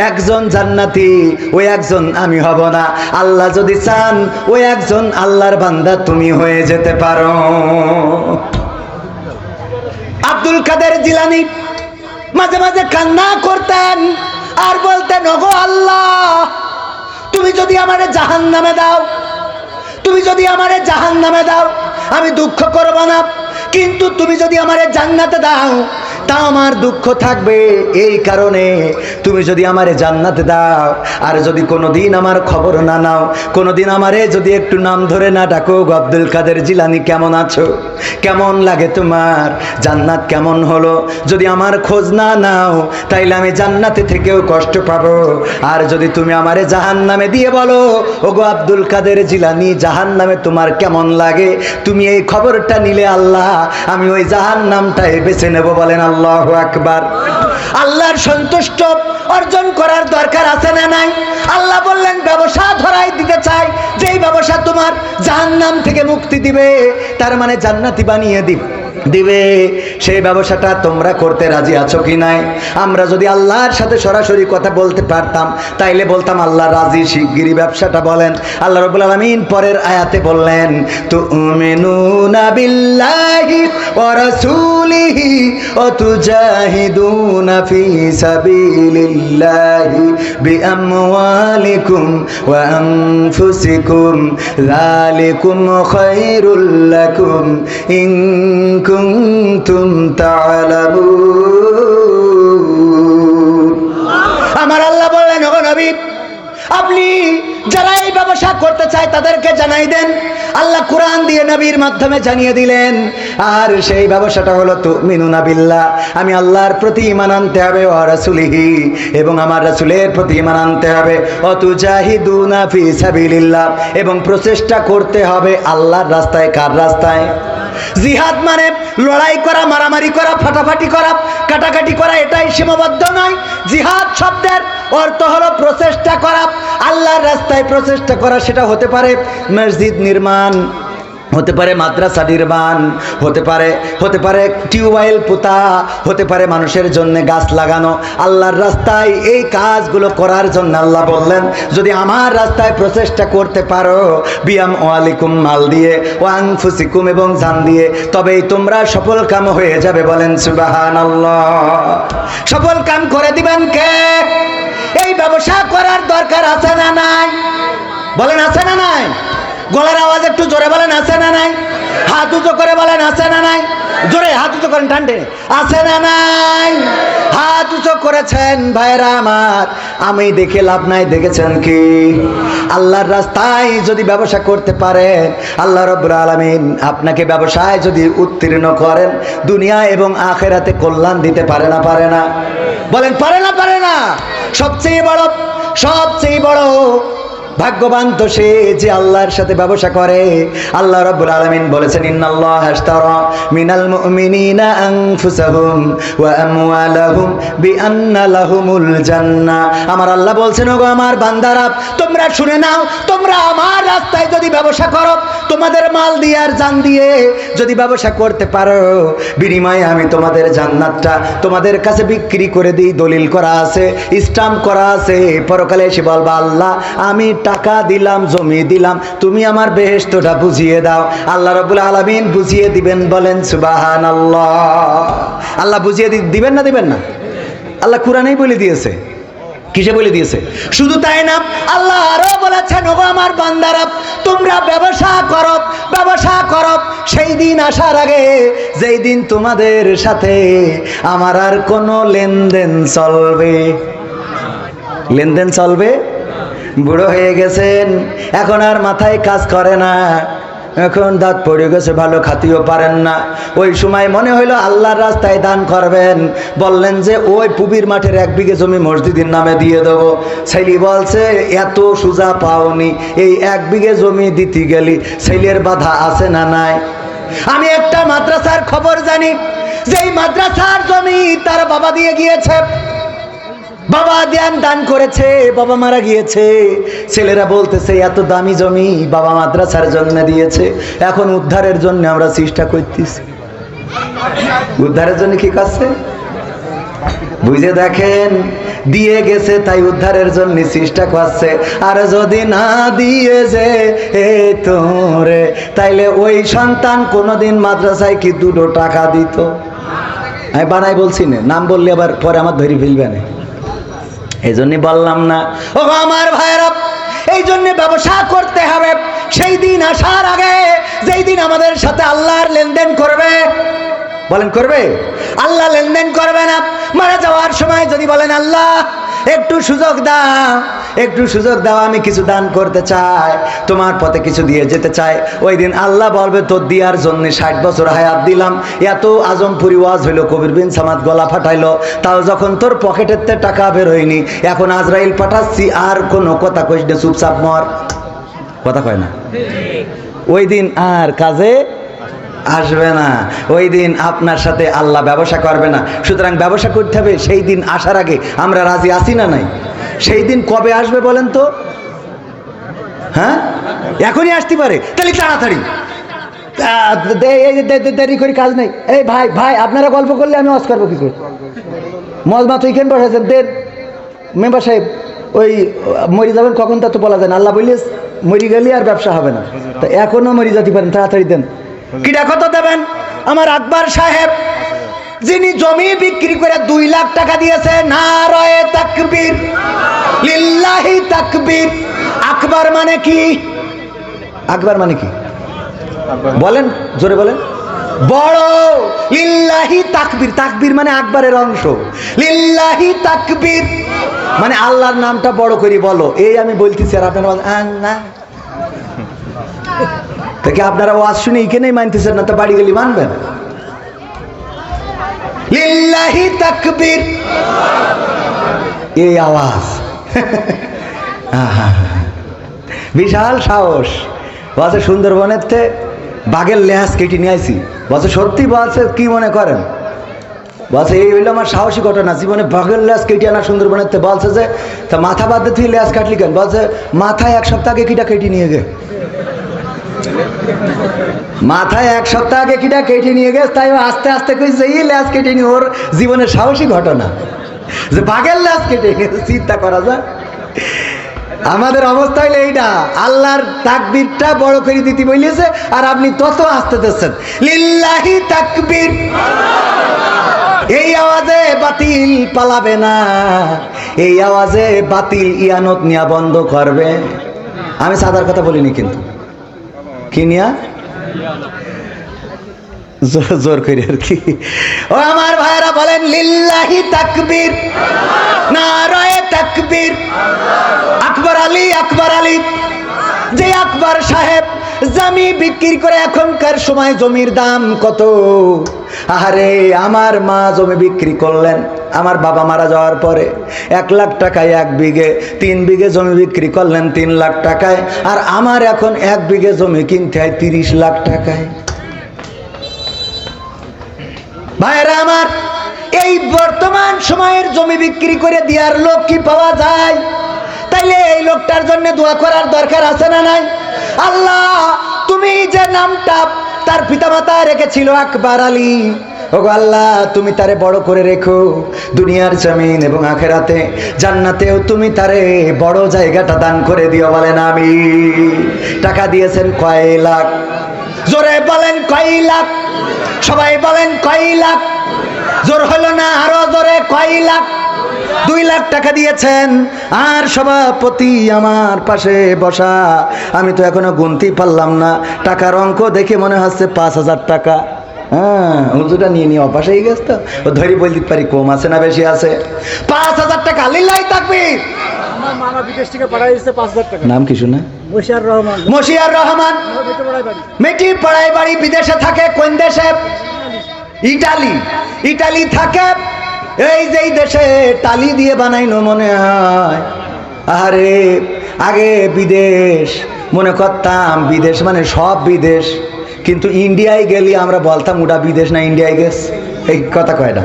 একজন জান্নাতি, ওই একজন আমি হব না। আল্লাহ যদি চান ওই একজন আল্লাহর বান্দা তুমি হয়ে যেতে পারো। আব্দুল কাদের জিলানী মাঝে মাঝে কান্না করতেন আর বলতেন, ওগো আল্লাহ, তুমি যদি আমারে জাহান্নামে দাও, তুমি যদি আমারে জাহান্নামে দাও, আমি দুঃখ করব না, কিন্তু তুমি যদি আমারে জান্নাতে দাও, তা আমার দুঃখ থাকবে। এই কারণে তুমি যদি আমারে জান্নাতে দাও, আর যদি কোনোদিন আমার খবর না নাও, কোনোদিন আমারে যদি একটু নাম ধরে না ডাকো, আব্দুল কাদের জিলানী কেমন আছো, কেমন লাগে তোমার, জান্নাত কেমন হলো, যদি আমার খোঁজ না নাও, তাইলে আমি জান্নাতে থেকেও কষ্ট পাবো। আর যদি তুমি আমারে জাহান্নামে দিয়ে বলো, ওগো আব্দুল কাদের জিলানী, জাহান্নামে তোমার কেমন লাগে, তুমি এই খবরটা নিলে আল্লাহ আমি ওই জাহান্নামটাই বেছে নেব। বলেন আল্লাহু আকবার। আল্লাহর সন্তুষ্ট অর্জন করার দরকার আছে না নাই? আল্লাহ বললেন, ব্যবসা ধরাই দিতে চাই, যেই ব্যবসা তোমার জাহান্নাম থেকে মুক্তি দিবে, তার মানে জান্নাতি বানিয়ে দিবে, সেই ব্যবসাটা তোমরা করতে রাজি আছো কি নাই? আমরা যদি আল্লাহর সাথে সরাসরি কথা বলতে পারতাম, তাইলে বলতাম আল্লাহ রাজি, শিগগিরই ব্যবসাটা বলেন। আল্লাহ রাব্বুল আলামিন পরের আয়াতে বললেন, তুমিনুনা বিল্লাহি ওয়া রাসূলিহি ওয়া তুজাহিদুনা ফি সাবিলিল্লাহি বিআমওয়ালিকুম ওয়া আনফুসিকুম, যালিকুম খায়রুল লাকুম ইন কুনতুম তা'লামুন। আমার আল্লাহ বললেন, ওগো নবী, আপনি যারা এই ব্যবসা করতে চায় তাদেরকে জানাই দেন। আল্লাহ কোরআন দিয়ে নবীর মাধ্যমে জানিয়ে দিলেন, আর সেই ব্যবসাটা হলো তুমিনুনা বিল্লাহ, আমি আল্লাহর প্রতি ঈমান আনতে হবে, ওয়া রাসূলিহি, এবং আমার রাসূলের প্রতি ঈমান আনতে হবে, ওয়া তুজাহিদুনা ফি সাবিলিল্লাহ, এবং প্রচেষ্টা করতে হবে আল্লাহর রাস্তায়। কার রাস্তায়? জিহাদ মানে লড়াই করা, মারামারি করা, ফাটাফাটি করা, কাটাকাটি করা, এটাই সীমাবদ্ধ নয়। জিহাদ শব্দের অর্থ হলো প্রচেষ্টা করা, আল্লাহর রাস্তায় প্রচেষ্টা করা। সেটা হতে পারে মসজিদ নির্মাণ, হতে পারে মাদ্রাসা নির্মাণ, হতে পারে টিউবওয়েল পোতা, হতে পারে মানুষের জন্য গাছ লাগানো। আল্লাহর রাস্তায় এই কাজগুলো করার জন্য আল্লাহ বললেন, যদি আমার রাস্তায় প্রচেষ্টা করতে পারো, বিয়াম ওয়ালিকুম, মাল দিয়ে, ও আনফুসিকুম, এবং জান দিয়ে, তবেই তোমরা সফল কাম হয়ে যাবে। বলেন সুবহানাল্লাহ। সফল কাম করে দিবেন কে? এই ব্যবসা করার দরকার আছে না নাই? বলেন আছে না নাই? গলার আওয়াজ একটু জোরে বলেন, আছে না নাই? হাত উঁচু করে বলেন, আছে না নাই? জোরে হাত উঁচু করেন, টানটে, আছে না নাই? হাত উঁচু করেছেন ভাইরা আমার, আমি দেখে লাভ নাই, দেখেছেন কি? আল্লাহর রাস্তায় যদি ব্যবসা করতে পারেন, আল্লাহ রাব্বুল আলামিন আপনাকে ব্যবসায় যদি উত্তীর্ণ করেন, দুনিয়া এবং আখিরাতে কল্যাণ দিতে পারে না? পারে না? বলেন পারে না? পারে না? সবচেয়ে বড় ভাগ্যবান তো সে যে আল্লাহর সাথে ব্যবসা করে। আল্লাহ রাব্বুল আলামিন বলেছেন, ইন্নাল্লাহা আশতারা মিনাল মুমিনিনা আনফুসাহুম ওয়া আমওয়ালাহুম বিআন্না লাহুমুল জান্নাহ। আমার আল্লাহ বলছেন, ওগো আমার বান্দারা, তোমরা তোমরা শুনে নাও, তোমরা আমার রাস্তায় যদি ব্যবসা করো, তোমাদের মাল দিয়ে আর জান দিয়ে যদি ব্যবসা করতে পারো, বিনিময়ে আমি তোমাদের জান্নাতটা তোমাদের কাছে বিক্রি করে দিই। দলিল করা আছে, স্টাম্প করা আছে। পরকালে এসে বলবা, আল্লাহ আমি টাকা দিলাম, জমি দিলাম, তুমি আমার বেহেশতটা বুঝিয়ে দাও। আল্লাহ রাব্বুল আলামিন বুঝিয়ে দিবেন। বলেন সুবহানাল্লাহ। আল্লাহ বুঝিয়ে দিবেন না দিবেন না? আল্লাহ কোরআনেই বলে দিয়েছে। কিসে বলে দিয়েছে? শুধু তাই না, আল্লাহ আরো বলেছেন, ওগো আমার বান্দারা, তোমরা ব্যবসা করো, ব্যবসা করো সেই দিন আসার আগে যেই দিন তোমাদের সাথে আমার আর কোনো লেনদেন চলবে। লেনদেন চলবে? বুড়ো হয়ে গেছেন, এখন আর মাথায় কাজ করে না, এখন দাঁত পড়ে গেছে, ভালো খাতিও পারেন না। ওই সময় মনে হইলো আল্লাহর রাস্তায় দান করবেন, বললেন যে ওই পুবির মাঠের 1 বিঘে জমি মসজিদের নামে দিয়ে দেবো। ছেলে বলছে, এত সোজা পাওনি, এই 1 বিঘে জমি দিতে গেলি ছেলের বাধা আছে না নাই? আমি একটা মাদ্রাসার খবর জানি, যেই মাদ্রাসার জমি তার বাবা দিয়ে গিয়েছে, বাবা দান করেছে, বাবা মারা গিয়েছে। ছেলেরা বলতেছে এত দামি জমি বাবা মাদ্রাসার জন্য দিয়েছে, এখন উদ্ধারের জন্য আমরা চেষ্টা করতেছি। উদ্ধারের জন্য কি কাছে বুঝে দেখেন, দিয়ে গেছে তাই উদ্ধারের জন্য চেষ্টা করছে। আর যদি না দিয়ে যে তোরে, তাইলে ওই সন্তান কোনোদিন মাদ্রাসায় কি 2 টাকা দিত? আমি বানাই বলছি না, নাম বললে আবার পরে আমার ধরে ফেলবে না, এই জন্য বললাম না। ও আমার ভাইয়েরা, এই জন্য ব্যবসা করতে হবে সেই দিন আসার আগে, যেই দিন আমাদের সাথে আল্লাহর লেনদেন করবে। বলেন করবে? আল্লাহ লেনদেন করবে না। মারা যাওয়ার সময় যদি বলেন, আল্লাহ একটু সুযোগ দাও, একটু সুযোগ দাও, আমি কিছু দান করতে চাই, তোমার পথে কিছু দিয়ে যেতে চাই, ওই দিন আল্লাহ বলবে তোর দেওয়ার জন্য 60 বছর হায়াত দিলাম, এত আজমপুরি ওয়াজ হইলো, কবির বিন সামাদ গলা ফাটাইলো, তাও যখন তোর পকেটের টাকা বের হয়নি, এখন আজরাইল পাঠাচ্ছি, আর কোনো কথা কইস না, চুপচাপ মর। কথা কয় না? ওই দিন আর কাজে আসবে না, ওই দিন আপনার সাথে আল্লাহ ব্যবসা করবে না। সুতরাং ব্যবসা করতে হবে সেই দিন আসার আগে। আমরা রাজি আছি না নাই? সেই দিন কবে আসবে বলেন তো? হ্যাঁ, এখনই আসতে পারে, তাহলে তাড়াতাড়ি, দেরি করে কাজ নেই। এই ভাই ভাই, আপনারা গল্প করলে আমি ওয়াজ করবো কি করে? মজমা তো এখানে বসেছেন, দেন মেম্বার সাহেব, ওই মরি যাবেন কখন তা তো বলা যায় না। আল্লাহ বলিস মরি গেলে আর ব্যবসা হবে না, তা এখনো মরি যেতে পারেন, তাড়াতাড়ি দেন। কিটা কত দেবেন? আমার আকবর সাহেব, যিনি জমি বিক্রি করে 2 লাখ টাকা দিয়েছে, নারায়ে তাকবীর, লিল্লাহি তাকবীর। আকবর মানে কি? আকবর মানে কি বলেন, জোরে বলেন। বড়। লিল্লাহি তাকবীর, তাকবীর মানে আকবরের অংশ। লিল্লাহি তাকবীর মানে আল্লাহর নামটা বড় করে বলো। এই আমি বলতেছি আর আপনারা না, তাকে আপনারা ওয়াজ শুনে এখানেই মানতেছেন না, তো বাড়ি গেলে মানবেন। লিল্লাহি তাকবীর, এই আওয়াজ, বিশাল সাহস। বলছে সুন্দরবনের তে বাঘের লেজ কেটে নিয়ে আসি। বলছে সত্যি? বলছে কি মনে করেন? বলছে এই হইলো আমার সাহসী ঘটনা, জীবনে বাঘের লেজ কেটে আনা সুন্দরবনের তে। বলছে যে তা মাথা বাদ দিয়ে তুই লেজ কাটলি কেন? বলছে মাথায় 1 সপ্তাহ আগে কিটা কেটে নিয়ে গে, মাথায় 1 সপ্তাহ আগে কিটা কেটে নিয়ে গেছে, তাই আস্তে আস্তে কইছে এই লেজ কেটে নি। ওর জীবনের সাহসী ঘটনা যে বাঘের লেজ কেটে গেছে। চিন্তা করা যায়। আমাদের অবস্থা হইলে এইটা, আল্লাহর তাকবীরটা বড় করে দিতে বলেছে আর আপনি তত আসতে দিচ্ছেন। লিল্লাহি তাকবীর, এই আওয়াজে বাতিল পালাবে না, এই আওয়াজে বাতিল ইয়ানত নিয়া বন্ধ করবে। আমি সাদার কথা বলিনি কিন্তু, কি নিয়া? জোর করে আর কি। ও আমার ভাইরা বলেন লিল্লাহি তাকবীর, নারায়ে তাকবীর। আকবর আলী, আকবর আলী, যে আকবর সাহেব জমি বিক্রি করে, এখনকার সময় জমির দাম কত? আরে আমার মা জমি বিক্রি করলেন আমার বাবা মারা যাওয়ার পরে 1 লাখ টাকায় 1 বিঘে, 3 বিঘে জমি বিক্রি করলেন 3 লাখ টাকায়। আর আমার এখন 1 বিঘে জমি কিনতে হয় 30 লাখ টাকায়। ভাইরা আমার, এই বর্তমান সময়ের জমি বিক্রি করে দেওয়ার লোক কি পাওয়া যায়? তাইলে এই লোকটার জন্য দোয়া করার দরকার আছে না নাই? আল্লাহ তুমি যে নামটা তার পিতামাতা রেখেছিল আকবর আলী, ওগো আল্লাহ তুমি তারে বড় করে রেখো, দুনিয়ার জমিন এবং আখেরাতে জান্নাতেও তুমি তারে বড় জায়গাটা দান করে দিও। বলেন আমি। টাকা দিয়েছেন কয় লাখ? জোরে বলেন কয় লাখ? সবাই বলেন কয় লাখ? জোর হলো না, আরো জোরে কয় লাখ? 2 লাখ টাকা দিয়েছেন। আর সভাপতি আমার পাশে বসা, আমি তো এখনো গুনতেই পারলাম না, টাকার অঙ্ক দেখে মনে হচ্ছে 5,000 টাকা। হ্যাঁ, হুজুরটা নিয়ে অপাস হয়ে গেছে তো, ও ধরি বলতে পারি কম আছে না বেশি আছে? 5,000 টাকা। লিল্লাহি তাকবীর। আমার মামা বিদেশ থেকে পাঠাইছে 5,000 টাকা। নাম কি শুনে? মশিয়ার রহমান। মশিয়ার রহমান। মেটি পাড়ায় বাড়ি, বিদেশে থাকে। কোন দেশে? ইটালি। ইটালি থাকে। এই যে দেশে টালি দিয়ে বানাইনো মনে হয়। আরে আগে বিদেশ মনে করতাম, বিদেশ মানে সব বিদেশ, কিন্তু ইন্ডিয়ায় গেলি আমরা বলতাম ওটা বিদেশ না, ইন্ডিয়ায় গেছ। এই কথা কয় না?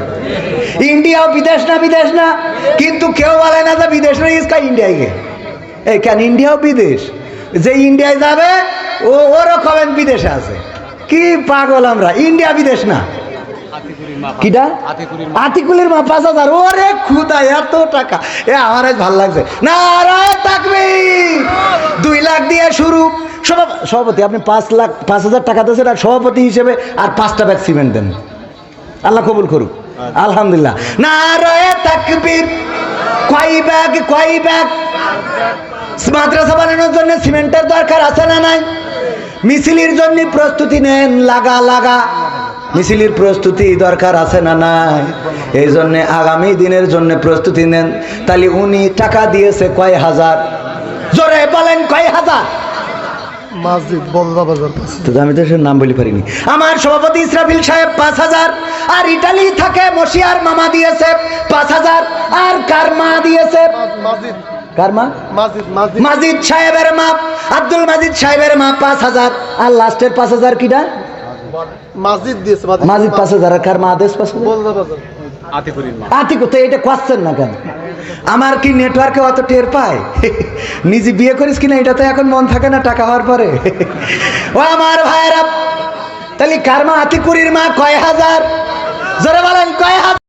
ইন্ডিয়াও বিদেশ না, বিদেশ না, কিন্তু কেউ বলে না যে বিদেশ না, ইসকা ইন্ডিয়ায় গে। এই কেন ইন্ডিয়াও বিদেশ? যে ইন্ডিয়ায় যাবে ওরকম বিদেশে আছে। কি পাগল আমরা! ইন্ডিয়া বিদেশ না। কিটা? আতিকুলের মা 5,000। ওরে খুদা, এত টাকা! আমার আজ ভাল লাগছে। নারায়ে তাকবীর। 2 লাখ দিয়ে শুরু। সভাপতি আপনি 5,000 টাকা দিয়েছেন, আর সভাপতি হিসেবে আর 5টা ব্যাগ সিমেন্ট দেন। আল্লাহ কবুল করুক। আলহামদুলিল্লাহ। নারায়ে তাকবীর। কয় ব্যাগ? কয় ব্যাগ? মাদ্রাসা বানানোর জন্য সিমেন্টের দরকার আছে না নাই? মিছিলের জন্য প্রস্তুতি নেন, লাগা লাগা। মিছিলের প্রস্তুতি দরকার আছে না নাই? এই জন্য আগামী দিনের জন্য প্রস্তুতি নেন। তাহলে উনি টাকা দিয়েছে কয় হাজার? জোরে বলেন কয় হাজার? মসজিদ বলদা বাজার। তো আমি তো সে নাম বলি পারিনি। আমার সভাপতি ইসরাফিল সাহেব 5,000। আর ইটালি থাকে মশিয়ার মামা দিয়েছে 5,000। আর কার মা দিয়েছে? মসজিদ। কার মা? মসজিদ। মসজিদ। মাজিদ সাহেবের মা, আব্দুল মাজিদ সাহেবের মা 5,000। আর লাস্টের 5,000 কিটা? মসজিদ দিয়েছে। মাজিদ 5,000। আর কার মা দেশ 5,000? বলদা বাজার। আতিকু। তো এটা কোয়েশ্চেন না কেন? আমার কি নেটওয়ার্কে অত টের পায়? নিজে বিয়ে করিস কিনা এটা তো এখন মন থাকে না টাকা হওয়ার পরে। ও আমার ভাইরা, তাহলে কার মা? আতিকুরির মা কয় হাজার? জোরে বলেন কয় হাজার?